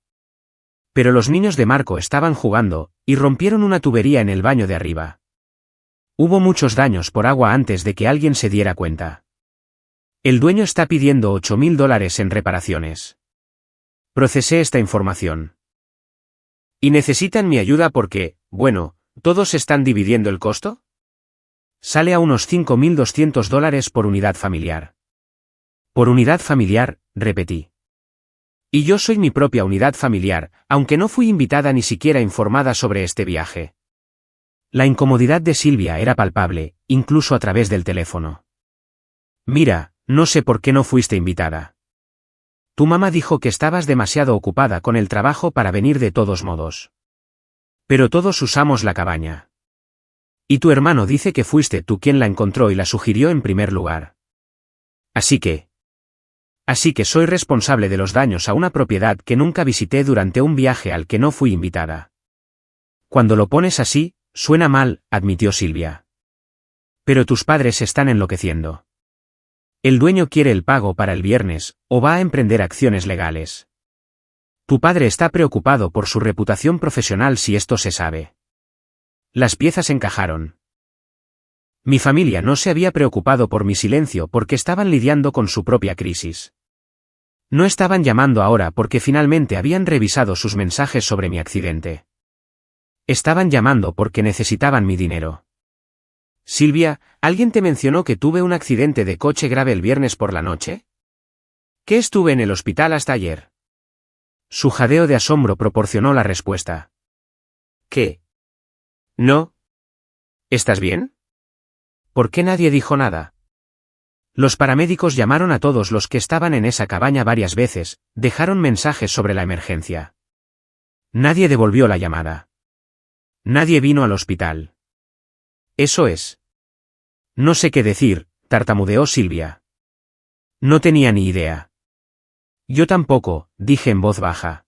Pero los niños de Marco estaban jugando, y rompieron una tubería en el baño de arriba. Hubo muchos daños por agua antes de que alguien se diera cuenta. El dueño está pidiendo $8.000 en reparaciones. Procesé esta información. ¿Y necesitan mi ayuda porque, bueno, todos están dividiendo el costo? Sale a unos $5.200 por unidad familiar. Por unidad familiar, repetí. Y yo soy mi propia unidad familiar, aunque no fui invitada ni siquiera informada sobre este viaje. La incomodidad de Silvia era palpable, incluso a través del teléfono. Mira, no sé por qué no fuiste invitada. Tu mamá dijo que estabas demasiado ocupada con el trabajo para venir de todos modos. Pero todos usamos la cabaña. Y tu hermano dice que fuiste tú quien la encontró y la sugirió en primer lugar. Así que soy responsable de los daños a una propiedad que nunca visité durante un viaje al que no fui invitada. Cuando lo pones así, suena mal, admitió Silvia. Pero tus padres están enloqueciendo. El dueño quiere el pago para el viernes, o va a emprender acciones legales. Tu padre está preocupado por su reputación profesional si esto se sabe. Las piezas encajaron. Mi familia no se había preocupado por mi silencio porque estaban lidiando con su propia crisis. No estaban llamando ahora porque finalmente habían revisado sus mensajes sobre mi accidente. Estaban llamando porque necesitaban mi dinero. Silvia, ¿alguien te mencionó que tuve un accidente de coche grave el viernes por la noche? ¿Que estuve en el hospital hasta ayer? Su jadeo de asombro proporcionó la respuesta. ¿Qué? ¿No? ¿Estás bien? ¿Por qué nadie dijo nada? Los paramédicos llamaron a todos los que estaban en esa cabaña varias veces, dejaron mensajes sobre la emergencia. Nadie devolvió la llamada. Nadie vino al hospital. Eso es. No sé qué decir, tartamudeó Silvia. No tenía ni idea. Yo tampoco, dije en voz baja.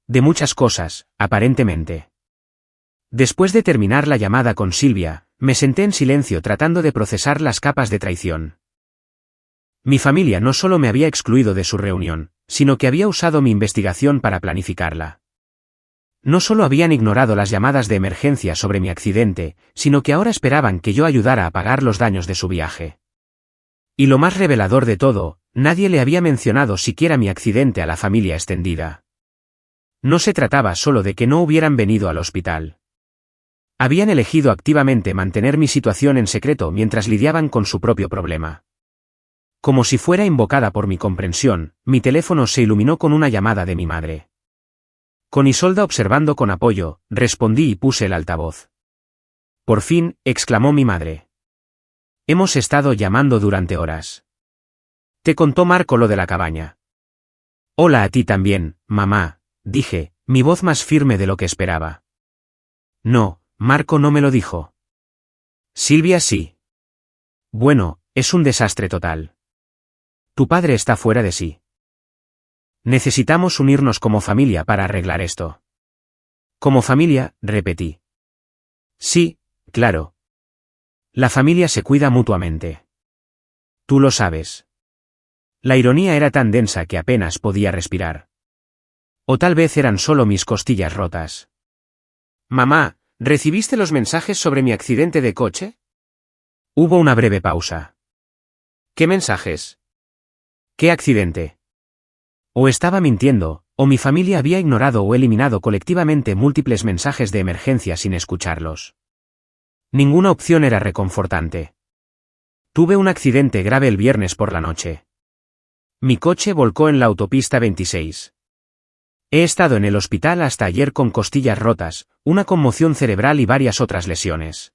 De muchas cosas, aparentemente. Después de terminar la llamada con Silvia, me senté en silencio tratando de procesar las capas de traición. Mi familia no solo me había excluido de su reunión, sino que había usado mi investigación para planificarla. No solo habían ignorado las llamadas de emergencia sobre mi accidente, sino que ahora esperaban que yo ayudara a pagar los daños de su viaje. Y lo más revelador de todo, nadie le había mencionado siquiera mi accidente a la familia extendida. No se trataba solo de que no hubieran venido al hospital. Habían elegido activamente mantener mi situación en secreto mientras lidiaban con su propio problema. Como si fuera invocada por mi comprensión, mi teléfono se iluminó con una llamada de mi madre. Con Isolda observando con apoyo, respondí y puse el altavoz. Por fin, exclamó mi madre. Hemos estado llamando durante horas. Te contó Marco lo de la cabaña. Hola a ti también, mamá, dije, mi voz más firme de lo que esperaba. No, Marco no me lo dijo. Silvia sí. Bueno, es un desastre total. Tu padre está fuera de sí. Necesitamos unirnos como familia para arreglar esto. Como familia, repetí. Sí, claro. La familia se cuida mutuamente. Tú lo sabes. La ironía era tan densa que apenas podía respirar. O tal vez eran solo mis costillas rotas. Mamá, ¿recibiste los mensajes sobre mi accidente de coche? Hubo una breve pausa. ¿Qué mensajes? ¿Qué accidente? O estaba mintiendo, o mi familia había ignorado o eliminado colectivamente múltiples mensajes de emergencia sin escucharlos. Ninguna opción era reconfortante. Tuve un accidente grave el viernes por la noche. Mi coche volcó en la autopista 26. He estado en el hospital hasta ayer con costillas rotas, una conmoción cerebral y varias otras lesiones.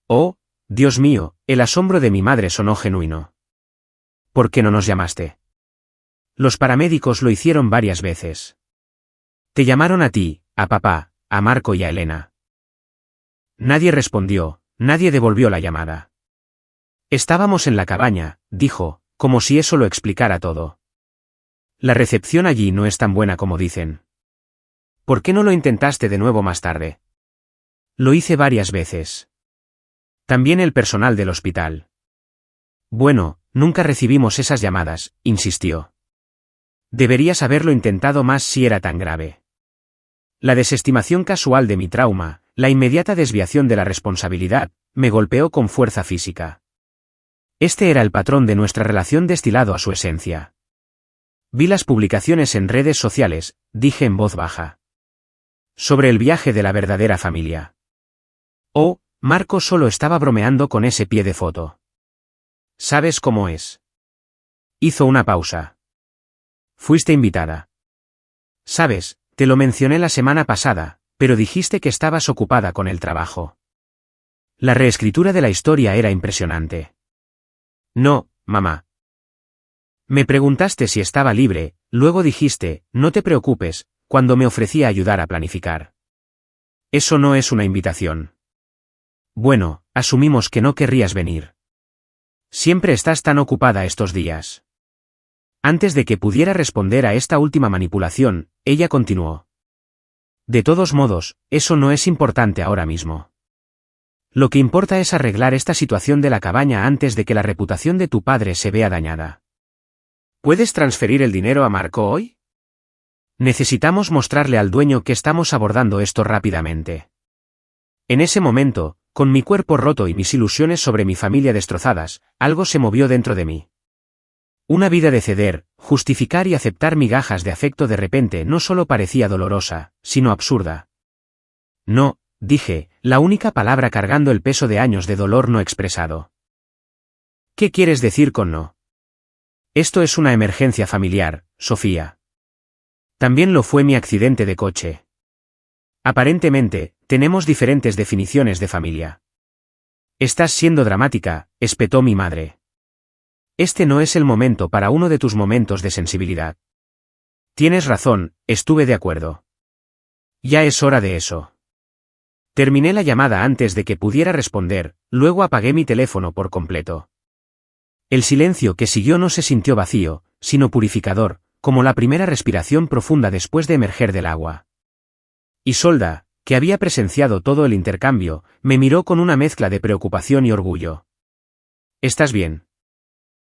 Oh, Dios mío, el asombro de mi madre sonó genuino. ¿Por qué no nos llamaste? Los paramédicos lo hicieron varias veces. Te llamaron a ti, a papá, a Marco y a Elena. Nadie respondió, nadie devolvió la llamada. Estábamos en la cabaña, dijo, como si eso lo explicara todo. La recepción allí no es tan buena como dicen. ¿Por qué no lo intentaste de nuevo más tarde? Lo hice varias veces. También el personal del hospital. Bueno, nunca recibimos esas llamadas, insistió. Deberías haberlo intentado más si era tan grave. La desestimación casual de mi trauma, la inmediata desviación de la responsabilidad, me golpeó con fuerza física. Este era el patrón de nuestra relación destilado a su esencia. Vi las publicaciones en redes sociales, dije en voz baja. Sobre el viaje de la verdadera familia. Oh, Marco solo estaba bromeando con ese pie de foto. ¿Sabes cómo es? Hizo una pausa. Fuiste invitada. Sabes, te lo mencioné la semana pasada, pero dijiste que estabas ocupada con el trabajo. La reescritura de la historia era impresionante. No, mamá. Me preguntaste si estaba libre, luego dijiste, no te preocupes, cuando me ofrecía ayudar a planificar. Eso no es una invitación. Bueno, asumimos que no querrías venir. Siempre estás tan ocupada estos días. Antes de que pudiera responder a esta última manipulación, ella continuó. De todos modos, eso no es importante ahora mismo. Lo que importa es arreglar esta situación de la cabaña antes de que la reputación de tu padre se vea dañada. ¿Puedes transferir el dinero a Marco hoy? Necesitamos mostrarle al dueño que estamos abordando esto rápidamente. En ese momento, con mi cuerpo roto y mis ilusiones sobre mi familia destrozadas, algo se movió dentro de mí. Una vida de ceder, justificar y aceptar migajas de afecto de repente no solo parecía dolorosa, sino absurda. No, dije, la única palabra cargando el peso de años de dolor no expresado. ¿Qué quieres decir con no? Esto es una emergencia familiar, Sofía. También lo fue mi accidente de coche. Aparentemente, tenemos diferentes definiciones de familia. Estás siendo dramática, espetó mi madre. Este no es el momento para uno de tus momentos de sensibilidad. Tienes razón, estuve de acuerdo. Ya es hora de eso. Terminé la llamada antes de que pudiera responder, luego apagué mi teléfono por completo. El silencio que siguió no se sintió vacío, sino purificador, como la primera respiración profunda después de emerger del agua. Isolda, que había presenciado todo el intercambio, me miró con una mezcla de preocupación y orgullo. ¿Estás bien?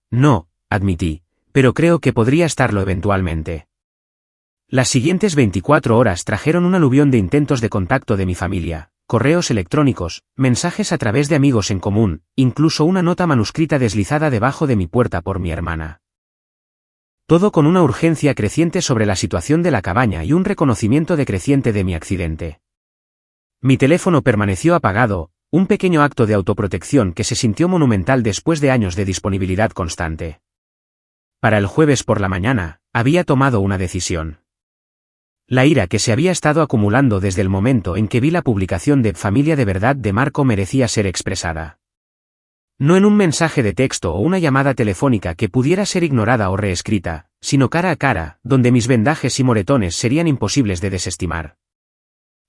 No, admití, pero creo que podría estarlo eventualmente. Las siguientes 24 horas trajeron un aluvión de intentos de contacto de mi familia, correos electrónicos, mensajes a través de amigos en común, incluso una nota manuscrita deslizada debajo de mi puerta por mi hermana. Todo con una urgencia creciente sobre la situación de la cabaña y un reconocimiento decreciente de mi accidente. Mi teléfono permaneció apagado, un pequeño acto de autoprotección que se sintió monumental después de años de disponibilidad constante. Para el jueves por la mañana, había tomado una decisión. La ira que se había estado acumulando desde el momento en que vi la publicación de Familia de Verdad de Marco merecía ser expresada. No en un mensaje de texto o una llamada telefónica que pudiera ser ignorada o reescrita, sino cara a cara, donde mis vendajes y moretones serían imposibles de desestimar.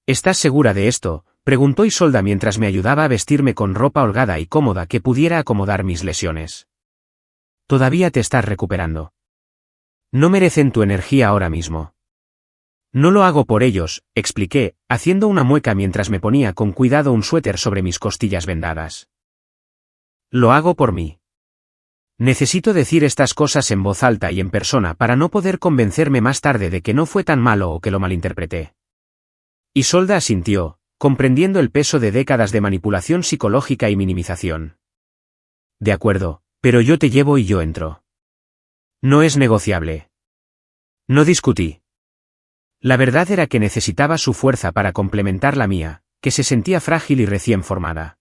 ¿Estás segura de esto?, preguntó Isolda mientras me ayudaba a vestirme con ropa holgada y cómoda que pudiera acomodar mis lesiones. Todavía te estás recuperando. No merecen tu energía ahora mismo. No lo hago por ellos, expliqué, haciendo una mueca mientras me ponía con cuidado un suéter sobre mis costillas vendadas. Lo hago por mí. Necesito decir estas cosas en voz alta y en persona para no poder convencerme más tarde de que no fue tan malo o que lo malinterpreté. Isolda asintió, comprendiendo el peso de décadas de manipulación psicológica y minimización. De acuerdo, pero yo te llevo y yo entro. No es negociable. No discutí. La verdad era que necesitaba su fuerza para complementar la mía, que se sentía frágil y recién formada.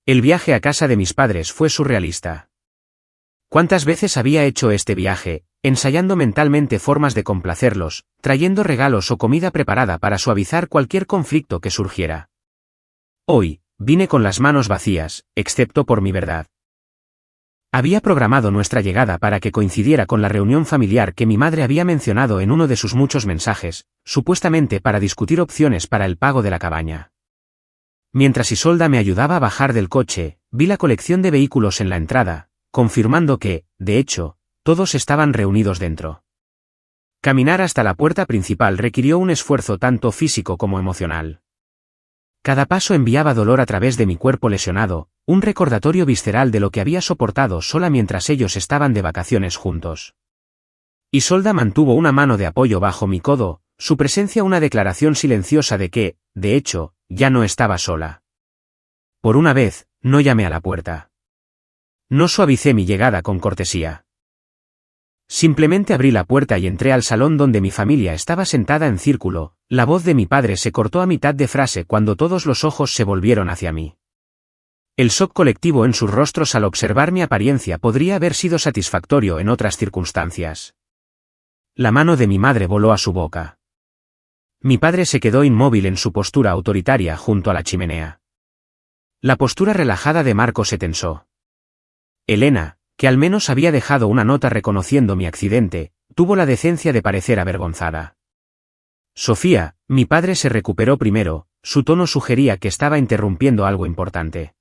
El viaje a casa de mis padres fue surrealista. ¿Cuántas veces había hecho este viaje, ensayando mentalmente formas de complacerlos, trayendo regalos o comida preparada para suavizar cualquier conflicto que surgiera? Hoy, vine con las manos vacías, excepto por mi verdad. Había programado nuestra llegada para que coincidiera con la reunión familiar que mi madre había mencionado en uno de sus muchos mensajes, supuestamente para discutir opciones para el pago de la cabaña. Mientras Isolda me ayudaba a bajar del coche, vi la colección de vehículos en la entrada, confirmando que, de hecho, todos estaban reunidos dentro. Caminar hasta la puerta principal requirió un esfuerzo tanto físico como emocional. Cada paso enviaba dolor a través de mi cuerpo lesionado, un recordatorio visceral de lo que había soportado sola mientras ellos estaban de vacaciones juntos. Isolda mantuvo una mano de apoyo bajo mi codo, su presencia una declaración silenciosa de que, de hecho, ya no estaba sola. Por una vez, no llamé a la puerta. No suavicé mi llegada con cortesía. Simplemente abrí la puerta y entré al salón donde mi familia estaba sentada en círculo. La voz de mi padre se cortó a mitad de frase cuando todos los ojos se volvieron hacia mí. El shock colectivo en sus rostros al observar mi apariencia podría haber sido satisfactorio en otras circunstancias. La mano de mi madre voló a su boca. Mi padre se quedó inmóvil en su postura autoritaria junto a la chimenea. La postura relajada de Marco se tensó. Elena, que al menos había dejado una nota reconociendo mi accidente, tuvo la decencia de parecer avergonzada. Sofía, mi padre se recuperó primero, su tono sugería que estaba interrumpiendo algo importante.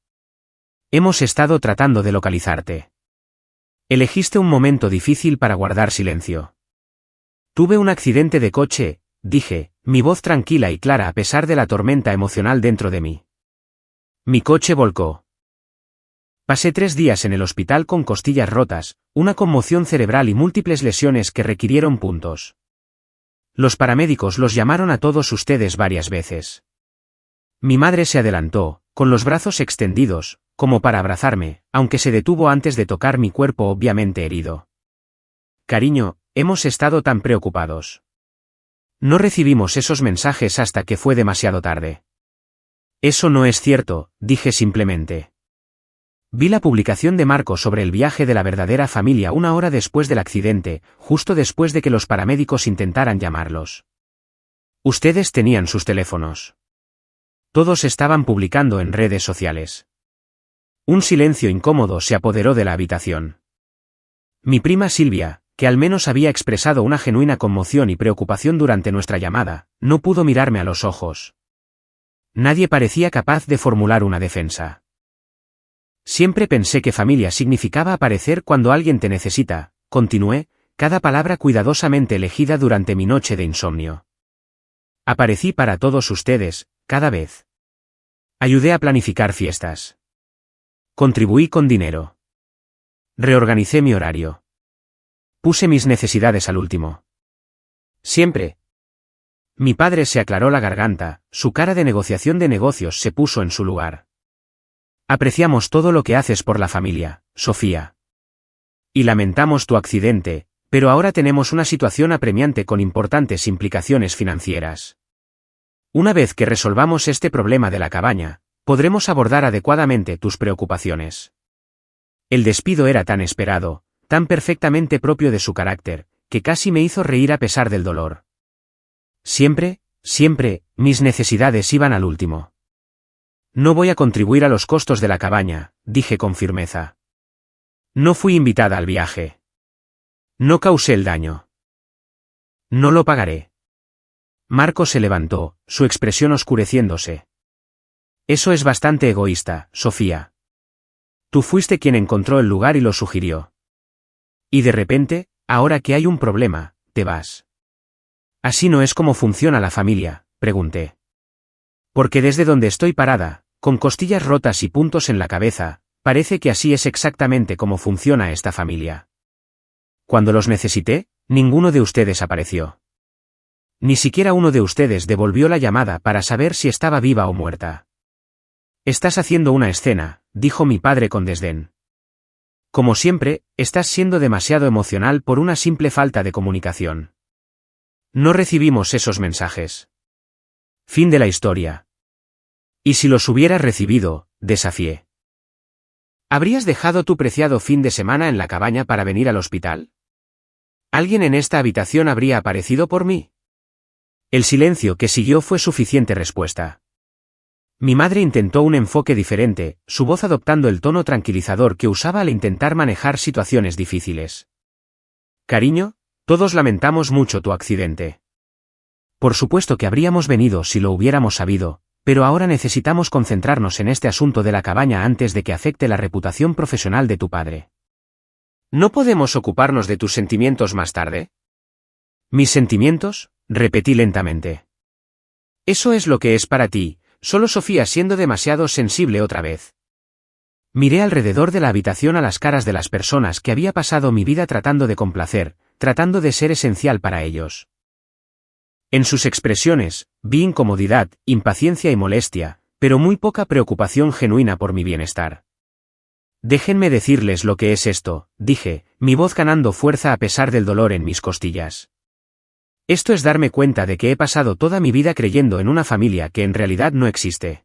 Hemos estado tratando de localizarte. Elegiste un momento difícil para guardar silencio. Tuve un accidente de coche, dije, mi voz tranquila y clara a pesar de la tormenta emocional dentro de mí. Mi coche volcó. Pasé 3 días en el hospital con costillas rotas, una conmoción cerebral y múltiples lesiones que requirieron puntos. Los paramédicos los llamaron a todos ustedes varias veces. Mi madre se adelantó, con los brazos extendidos, como para abrazarme, aunque se detuvo antes de tocar mi cuerpo obviamente herido. Cariño, hemos estado tan preocupados. No recibimos esos mensajes hasta que fue demasiado tarde. Eso no es cierto, dije simplemente. Vi la publicación de Marco sobre el viaje de la verdadera familia una hora después del accidente, justo después de que los paramédicos intentaran llamarlos. Ustedes tenían sus teléfonos. Todos estaban publicando en redes sociales. Un silencio incómodo se apoderó de la habitación. Mi prima Silvia, que al menos había expresado una genuina conmoción y preocupación durante nuestra llamada, no pudo mirarme a los ojos. Nadie parecía capaz de formular una defensa. Siempre pensé que familia significaba aparecer cuando alguien te necesita, continué, cada palabra cuidadosamente elegida durante mi noche de insomnio. Aparecí para todos ustedes, cada vez. Ayudé a planificar fiestas. Contribuí con dinero. Reorganicé mi horario. Puse mis necesidades al último. Siempre. Mi padre se aclaró la garganta, su cara de negociación de negocios se puso en su lugar. Apreciamos todo lo que haces por la familia, Sofía. Y lamentamos tu accidente, pero ahora tenemos una situación apremiante con importantes implicaciones financieras. Una vez que resolvamos este problema de la cabaña, podremos abordar adecuadamente tus preocupaciones. El despido era tan esperado, tan perfectamente propio de su carácter, que casi me hizo reír a pesar del dolor. Siempre, mis necesidades iban al último. No voy a contribuir a los costos de la cabaña, dije con firmeza. No fui invitada al viaje. No causé el daño. No lo pagaré. Marco se levantó, su expresión oscureciéndose. Eso es bastante egoísta, Sofía. Tú fuiste quien encontró el lugar y lo sugirió. Y de repente, ahora que hay un problema, te vas. Así no es como funciona la familia, pregunté. Porque desde donde estoy parada, con costillas rotas y puntos en la cabeza, parece que así es exactamente como funciona esta familia. Cuando los necesité, ninguno de ustedes apareció. Ni siquiera uno de ustedes devolvió la llamada para saber si estaba viva o muerta. Estás haciendo una escena, dijo mi padre con desdén. Como siempre, estás siendo demasiado emocional por una simple falta de comunicación. No recibimos esos mensajes. Fin de la historia. Y si los hubieras recibido, desafié. ¿Habrías dejado tu preciado fin de semana en la cabaña para venir al hospital? ¿Alguien en esta habitación habría aparecido por mí? El silencio que siguió fue suficiente respuesta. Mi madre intentó un enfoque diferente, su voz adoptando el tono tranquilizador que usaba al intentar manejar situaciones difíciles. Cariño, todos lamentamos mucho tu accidente. Por supuesto que habríamos venido si lo hubiéramos sabido, pero ahora necesitamos concentrarnos en este asunto de la cabaña antes de que afecte la reputación profesional de tu padre. ¿No podemos ocuparnos de tus sentimientos más tarde? ¿Mis sentimientos?, repetí lentamente. Eso es lo que es para ti, solo Sofía siendo demasiado sensible otra vez. Miré alrededor de la habitación a las caras de las personas que había pasado mi vida tratando de complacer, tratando de ser esencial para ellos. En sus expresiones, vi incomodidad, impaciencia y molestia, pero muy poca preocupación genuina por mi bienestar. Déjenme decirles lo que es esto, dije, mi voz ganando fuerza a pesar del dolor en mis costillas. Esto es darme cuenta de que he pasado toda mi vida creyendo en una familia que en realidad no existe.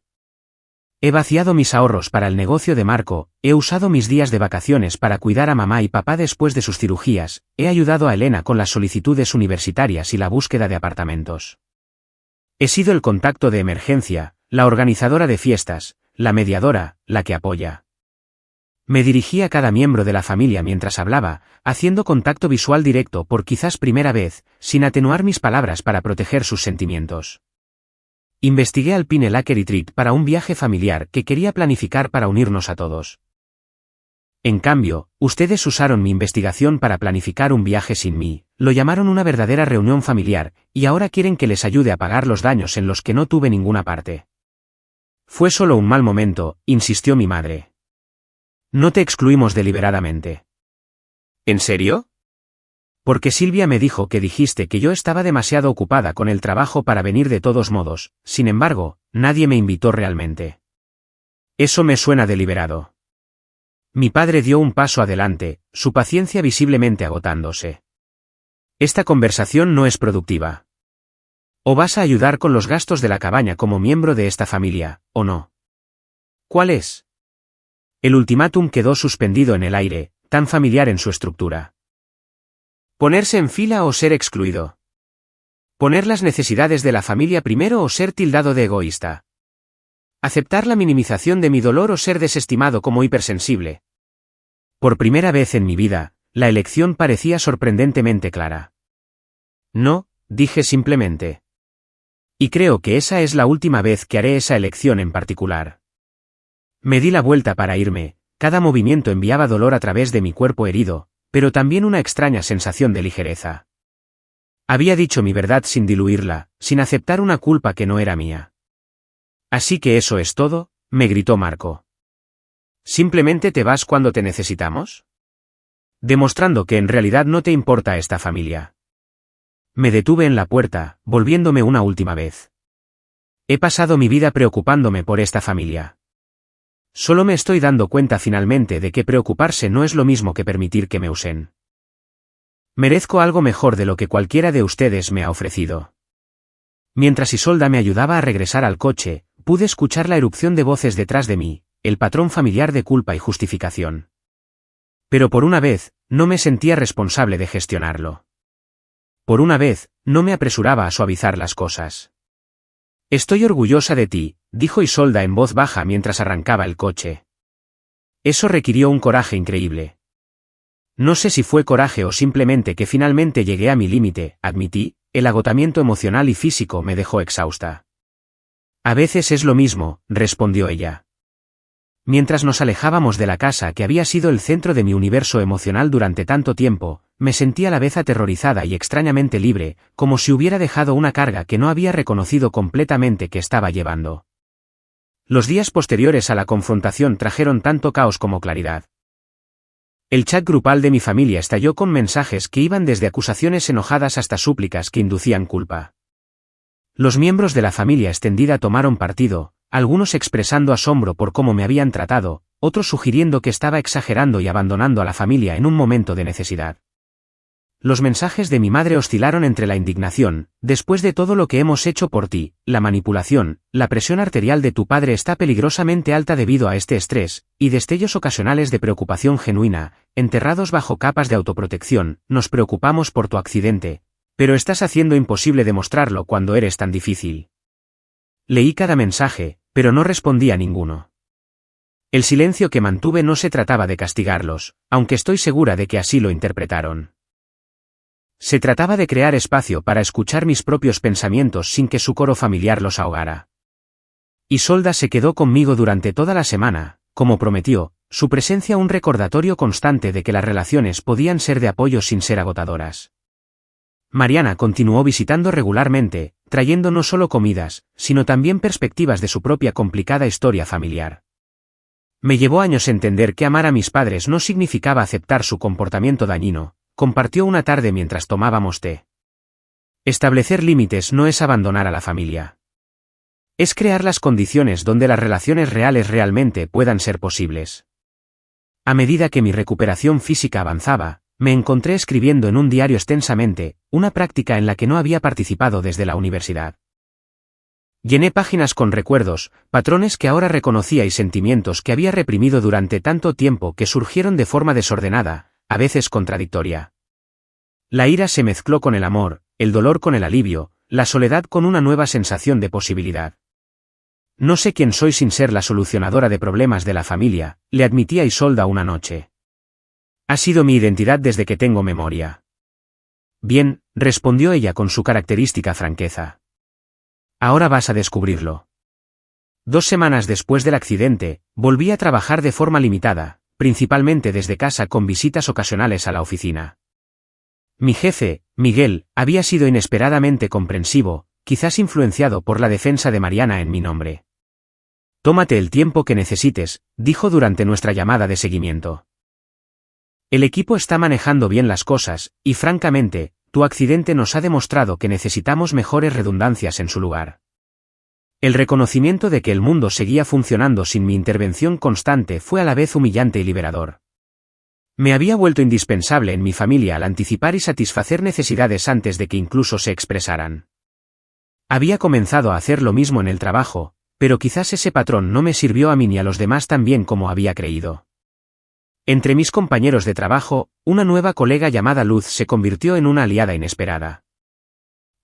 He vaciado mis ahorros para el negocio de Marco, he usado mis días de vacaciones para cuidar a mamá y papá después de sus cirugías, he ayudado a Elena con las solicitudes universitarias y la búsqueda de apartamentos. He sido el contacto de emergencia, la organizadora de fiestas, la mediadora, la que apoya. Me dirigí a cada miembro de la familia mientras hablaba, haciendo contacto visual directo por quizás primera vez, sin atenuar mis palabras para proteger sus sentimientos. Investigué al Pinnacle Retreat para un viaje familiar que quería planificar para unirnos a todos. En cambio, ustedes usaron mi investigación para planificar un viaje sin mí, lo llamaron una verdadera reunión familiar, y ahora quieren que les ayude a pagar los daños en los que no tuve ninguna parte. Fue solo un mal momento, insistió mi madre. No te excluimos deliberadamente. ¿En serio? Porque Silvia me dijo que dijiste que yo estaba demasiado ocupada con el trabajo para venir de todos modos, sin embargo, nadie me invitó realmente. Eso me suena deliberado. Mi padre dio un paso adelante, su paciencia visiblemente agotándose. Esta conversación no es productiva. O vas a ayudar con los gastos de la cabaña como miembro de esta familia, o no. ¿Cuál es? El ultimátum quedó suspendido en el aire, tan familiar en su estructura. Ponerse en fila o ser excluido. Poner las necesidades de la familia primero o ser tildado de egoísta. Aceptar la minimización de mi dolor o ser desestimado como hipersensible. Por primera vez en mi vida, la elección parecía sorprendentemente clara. No, dije simplemente. Y creo que esa es la última vez que haré esa elección en particular. Me di la vuelta para irme, cada movimiento enviaba dolor a través de mi cuerpo herido, pero también una extraña sensación de ligereza. Había dicho mi verdad sin diluirla, sin aceptar una culpa que no era mía. Así que eso es todo, me gritó Marco. ¿Simplemente te vas cuando te necesitamos? Demostrando que en realidad no te importa esta familia. Me detuve en la puerta, volviéndome una última vez. He pasado mi vida preocupándome por esta familia. Solo me estoy dando cuenta finalmente de que preocuparse no es lo mismo que permitir que me usen. Merezco algo mejor de lo que cualquiera de ustedes me ha ofrecido. Mientras Isolda me ayudaba a regresar al coche, pude escuchar la erupción de voces detrás de mí, el patrón familiar de culpa y justificación. Pero por una vez, no me sentía responsable de gestionarlo. Por una vez, no me apresuraba a suavizar las cosas. Estoy orgullosa de ti, dijo Isolda en voz baja mientras arrancaba el coche. Eso requirió un coraje increíble. No sé si fue coraje o simplemente que finalmente llegué a mi límite, admití, el agotamiento emocional y físico me dejó exhausta. A veces es lo mismo, respondió ella. Mientras nos alejábamos de la casa que había sido el centro de mi universo emocional durante tanto tiempo, me sentí a la vez aterrorizada y extrañamente libre, como si hubiera dejado una carga que no había reconocido completamente que estaba llevando. Los días posteriores a la confrontación trajeron tanto caos como claridad. El chat grupal de mi familia estalló con mensajes que iban desde acusaciones enojadas hasta súplicas que inducían culpa. Los miembros de la familia extendida tomaron partido, algunos expresando asombro por cómo me habían tratado, otros sugiriendo que estaba exagerando y abandonando a la familia en un momento de necesidad. Los mensajes de mi madre oscilaron entre la indignación, después de todo lo que hemos hecho por ti, la manipulación, la presión arterial de tu padre está peligrosamente alta debido a este estrés, y destellos ocasionales de preocupación genuina, enterrados bajo capas de autoprotección, nos preocupamos por tu accidente, pero estás haciendo imposible demostrarlo cuando eres tan difícil. Leí cada mensaje, pero no respondí a ninguno. El silencio que mantuve no se trataba de castigarlos, aunque estoy segura de que así lo interpretaron. Se trataba de crear espacio para escuchar mis propios pensamientos sin que su coro familiar los ahogara. Isolda se quedó conmigo durante toda la semana, como prometió, su presencia un recordatorio constante de que las relaciones podían ser de apoyo sin ser agotadoras. Mariana continuó visitando regularmente, trayendo no solo comidas, sino también perspectivas de su propia complicada historia familiar. Me llevó años entender que amar a mis padres no significaba aceptar su comportamiento dañino, compartió una tarde mientras tomábamos té. Establecer límites no es abandonar a la familia. Es crear las condiciones donde las relaciones reales realmente puedan ser posibles. A medida que mi recuperación física avanzaba, me encontré escribiendo en un diario extensamente, una práctica en la que no había participado desde la universidad. Llené páginas con recuerdos, patrones que ahora reconocía y sentimientos que había reprimido durante tanto tiempo que surgieron de forma desordenada, a veces contradictoria. La ira se mezcló con el amor, el dolor con el alivio, la soledad con una nueva sensación de posibilidad. No sé quién soy sin ser la solucionadora de problemas de la familia, le admití a Isolda una noche. Ha sido mi identidad desde que tengo memoria. Bien, respondió ella con su característica franqueza. Ahora vas a descubrirlo. 2 semanas después del accidente, volví a trabajar de forma limitada, principalmente desde casa con visitas ocasionales a la oficina. Mi jefe, Miguel, había sido inesperadamente comprensivo, quizás influenciado por la defensa de Mariana en mi nombre. Tómate el tiempo que necesites, dijo durante nuestra llamada de seguimiento. El equipo está manejando bien las cosas, y francamente, tu accidente nos ha demostrado que necesitamos mejores redundancias en su lugar. El reconocimiento de que el mundo seguía funcionando sin mi intervención constante fue a la vez humillante y liberador. Me había vuelto indispensable en mi familia al anticipar y satisfacer necesidades antes de que incluso se expresaran. Había comenzado a hacer lo mismo en el trabajo, pero quizás ese patrón no me sirvió a mí ni a los demás tan bien como había creído. Entre mis compañeros de trabajo, una nueva colega llamada Luz se convirtió en una aliada inesperada.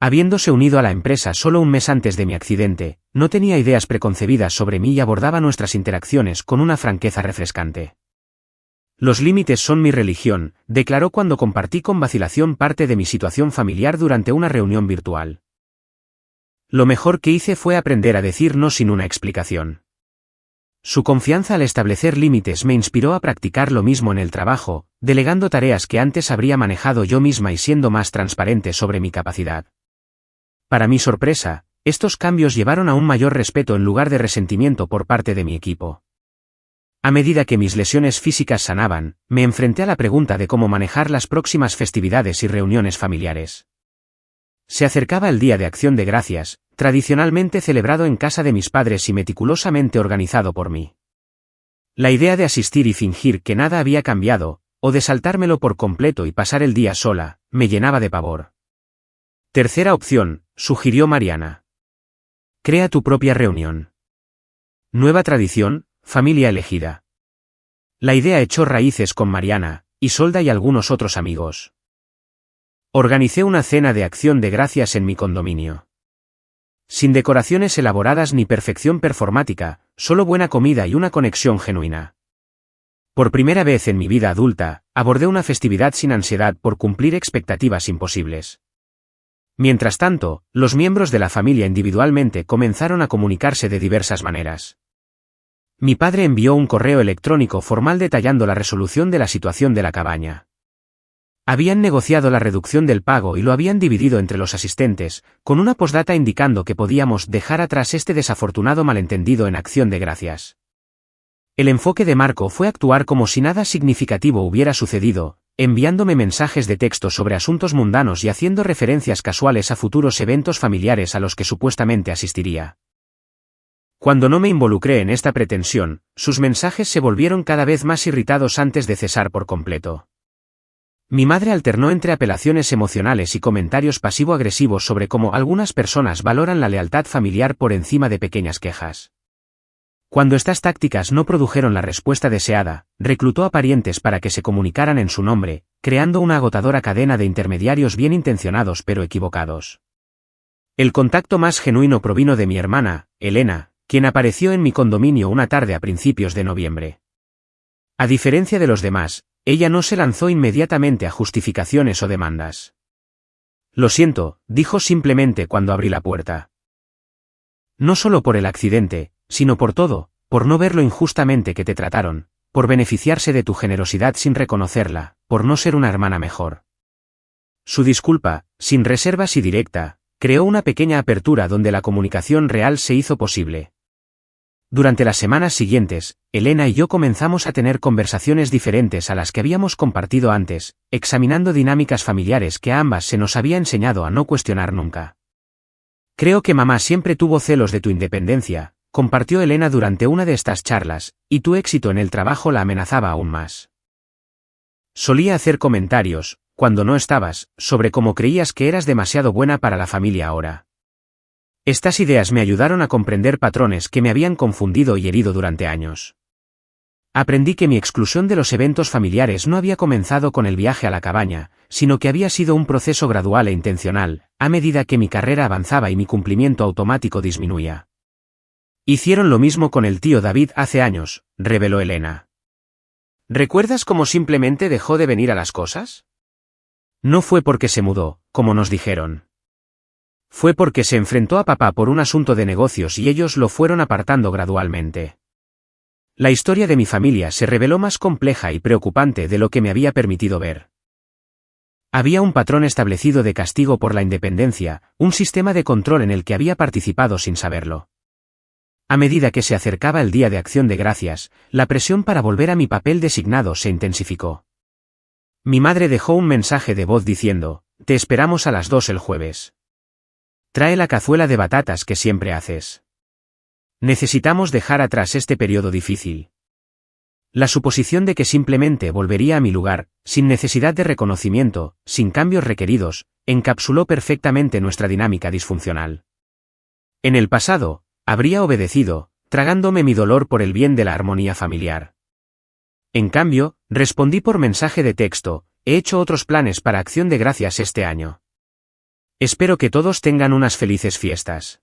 Habiéndose unido a la empresa solo un mes antes de mi accidente, no tenía ideas preconcebidas sobre mí y abordaba nuestras interacciones con una franqueza refrescante. Los límites son mi religión, declaró cuando compartí con vacilación parte de mi situación familiar durante una reunión virtual. Lo mejor que hice fue aprender a decir no sin una explicación. Su confianza al establecer límites me inspiró a practicar lo mismo en el trabajo, delegando tareas que antes habría manejado yo misma y siendo más transparente sobre mi capacidad. Para mi sorpresa, estos cambios llevaron a un mayor respeto en lugar de resentimiento por parte de mi equipo. A medida que mis lesiones físicas sanaban, me enfrenté a la pregunta de cómo manejar las próximas festividades y reuniones familiares. Se acercaba el Día de Acción de Gracias, tradicionalmente celebrado en casa de mis padres y meticulosamente organizado por mí. La idea de asistir y fingir que nada había cambiado, o de saltármelo por completo y pasar el día sola, me llenaba de pavor. Tercera opción, sugirió Mariana. Crea tu propia reunión. Nueva tradición, familia elegida. La idea echó raíces con Mariana, Isolda y algunos otros amigos. Organicé una cena de acción de gracias en mi condominio. Sin decoraciones elaboradas ni perfección performática, solo buena comida y una conexión genuina. Por primera vez en mi vida adulta, abordé una festividad sin ansiedad por cumplir expectativas imposibles. Mientras tanto, los miembros de la familia individualmente comenzaron a comunicarse de diversas maneras. Mi padre envió un correo electrónico formal detallando la resolución de la situación de la cabaña. Habían negociado la reducción del pago y lo habían dividido entre los asistentes, con una postdata indicando que podíamos dejar atrás este desafortunado malentendido en acción de gracias. El enfoque de Marco fue actuar como si nada significativo hubiera sucedido, enviándome mensajes de texto sobre asuntos mundanos y haciendo referencias casuales a futuros eventos familiares a los que supuestamente asistiría. Cuando no me involucré en esta pretensión, sus mensajes se volvieron cada vez más irritados antes de cesar por completo. Mi madre alternó entre apelaciones emocionales y comentarios pasivo-agresivos sobre cómo algunas personas valoran la lealtad familiar por encima de pequeñas quejas. Cuando estas tácticas no produjeron la respuesta deseada, reclutó a parientes para que se comunicaran en su nombre, creando una agotadora cadena de intermediarios bien intencionados pero equivocados. El contacto más genuino provino de mi hermana, Elena, quien apareció en mi condominio una tarde a principios de noviembre. A diferencia de los demás, ella no se lanzó inmediatamente a justificaciones o demandas. Lo siento, dijo simplemente cuando abrí la puerta. No solo por el accidente, sino por todo, por no ver lo injustamente que te trataron, por beneficiarse de tu generosidad sin reconocerla, por no ser una hermana mejor. Su disculpa, sin reservas y directa, creó una pequeña apertura donde la comunicación real se hizo posible. Durante las semanas siguientes, Elena y yo comenzamos a tener conversaciones diferentes a las que habíamos compartido antes, examinando dinámicas familiares que a ambas se nos había enseñado a no cuestionar nunca. Creo que mamá siempre tuvo celos de tu independencia, compartió Elena durante una de estas charlas, y tu éxito en el trabajo la amenazaba aún más. Solía hacer comentarios, cuando no estabas, sobre cómo creías que eras demasiado buena para la familia ahora. Estas ideas me ayudaron a comprender patrones que me habían confundido y herido durante años. Aprendí que mi exclusión de los eventos familiares no había comenzado con el viaje a la cabaña, sino que había sido un proceso gradual e intencional, a medida que mi carrera avanzaba y mi cumplimiento automático disminuía. Hicieron lo mismo con el tío David hace años, reveló Elena. ¿Recuerdas cómo simplemente dejó de venir a las cosas? No fue porque se mudó, como nos dijeron. Fue porque se enfrentó a papá por un asunto de negocios y ellos lo fueron apartando gradualmente. La historia de mi familia se reveló más compleja y preocupante de lo que me había permitido ver. Había un patrón establecido de castigo por la independencia, un sistema de control en el que había participado sin saberlo. A medida que se acercaba el Día de Acción de Gracias, la presión para volver a mi papel designado se intensificó. Mi madre dejó un mensaje de voz diciendo, «Te esperamos a las 2 el jueves. Trae la cazuela de batatas que siempre haces. Necesitamos dejar atrás este periodo difícil». La suposición de que simplemente volvería a mi lugar, sin necesidad de reconocimiento, sin cambios requeridos, encapsuló perfectamente nuestra dinámica disfuncional. En el pasado, habría obedecido, tragándome mi dolor por el bien de la armonía familiar. En cambio, respondí por mensaje de texto: he hecho otros planes para Acción de Gracias este año. Espero que todos tengan unas felices fiestas.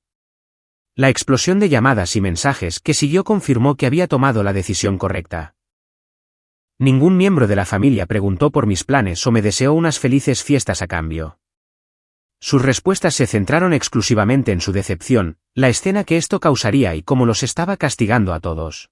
La explosión de llamadas y mensajes que siguió confirmó que había tomado la decisión correcta. Ningún miembro de la familia preguntó por mis planes o me deseó unas felices fiestas a cambio. Sus respuestas se centraron exclusivamente en su decepción, la escena que esto causaría y cómo los estaba castigando a todos.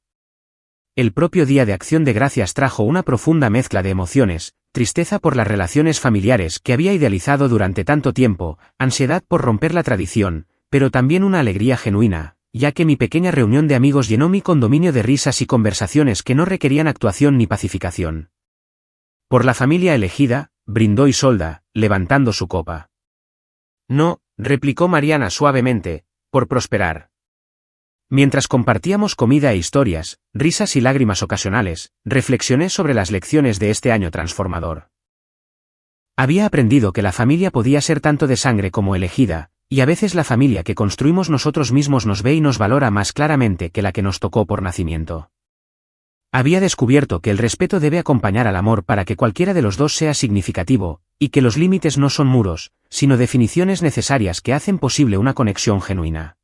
El propio Día de Acción de Gracias trajo una profunda mezcla de emociones: tristeza por las relaciones familiares que había idealizado durante tanto tiempo, ansiedad por romper la tradición, pero también una alegría genuina, ya que mi pequeña reunión de amigos llenó mi condominio de risas y conversaciones que no requerían actuación ni pacificación. Por la familia elegida, brindó Isolda, levantando su copa. No, replicó Mariana suavemente, por prosperar. Mientras compartíamos comida e historias, risas y lágrimas ocasionales, reflexioné sobre las lecciones de este año transformador. Había aprendido que la familia podía ser tanto de sangre como elegida, y a veces la familia que construimos nosotros mismos nos ve y nos valora más claramente que la que nos tocó por nacimiento. Había descubierto que el respeto debe acompañar al amor para que cualquiera de los dos sea significativo, y que los límites no son muros, sino definiciones necesarias que hacen posible una conexión genuina.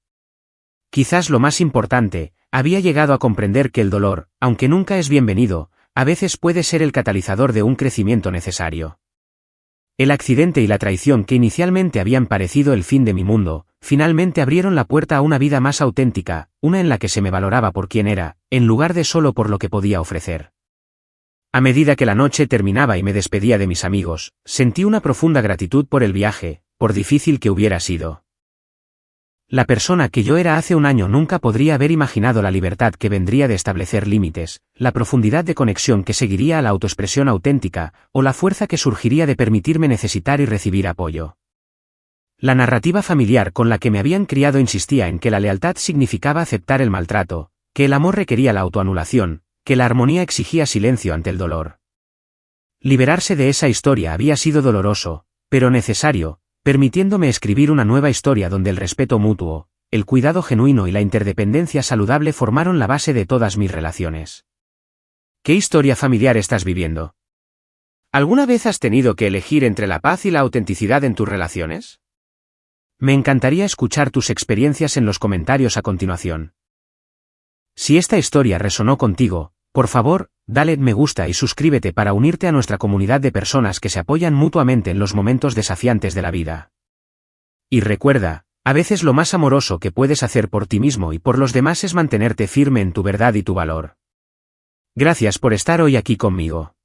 Quizás lo más importante, había llegado a comprender que el dolor, aunque nunca es bienvenido, a veces puede ser el catalizador de un crecimiento necesario. El accidente y la traición que inicialmente habían parecido el fin de mi mundo, finalmente abrieron la puerta a una vida más auténtica, una en la que se me valoraba por quien era, en lugar de solo por lo que podía ofrecer. A medida que la noche terminaba y me despedía de mis amigos, sentí una profunda gratitud por el viaje, por difícil que hubiera sido. La persona que yo era hace un año nunca podría haber imaginado la libertad que vendría de establecer límites, la profundidad de conexión que seguiría a la autoexpresión auténtica, o la fuerza que surgiría de permitirme necesitar y recibir apoyo. La narrativa familiar con la que me habían criado insistía en que la lealtad significaba aceptar el maltrato, que el amor requería la autoanulación, que la armonía exigía silencio ante el dolor. Liberarse de esa historia había sido doloroso, pero necesario, permitiéndome escribir una nueva historia donde el respeto mutuo, el cuidado genuino y la interdependencia saludable formaron la base de todas mis relaciones. ¿Qué historia familiar estás viviendo? ¿Alguna vez has tenido que elegir entre la paz y la autenticidad en tus relaciones? Me encantaría escuchar tus experiencias en los comentarios a continuación. Si esta historia resonó contigo, por favor, dale me gusta y suscríbete para unirte a nuestra comunidad de personas que se apoyan mutuamente en los momentos desafiantes de la vida. Y recuerda, a veces lo más amoroso que puedes hacer por ti mismo y por los demás es mantenerte firme en tu verdad y tu valor. Gracias por estar hoy aquí conmigo.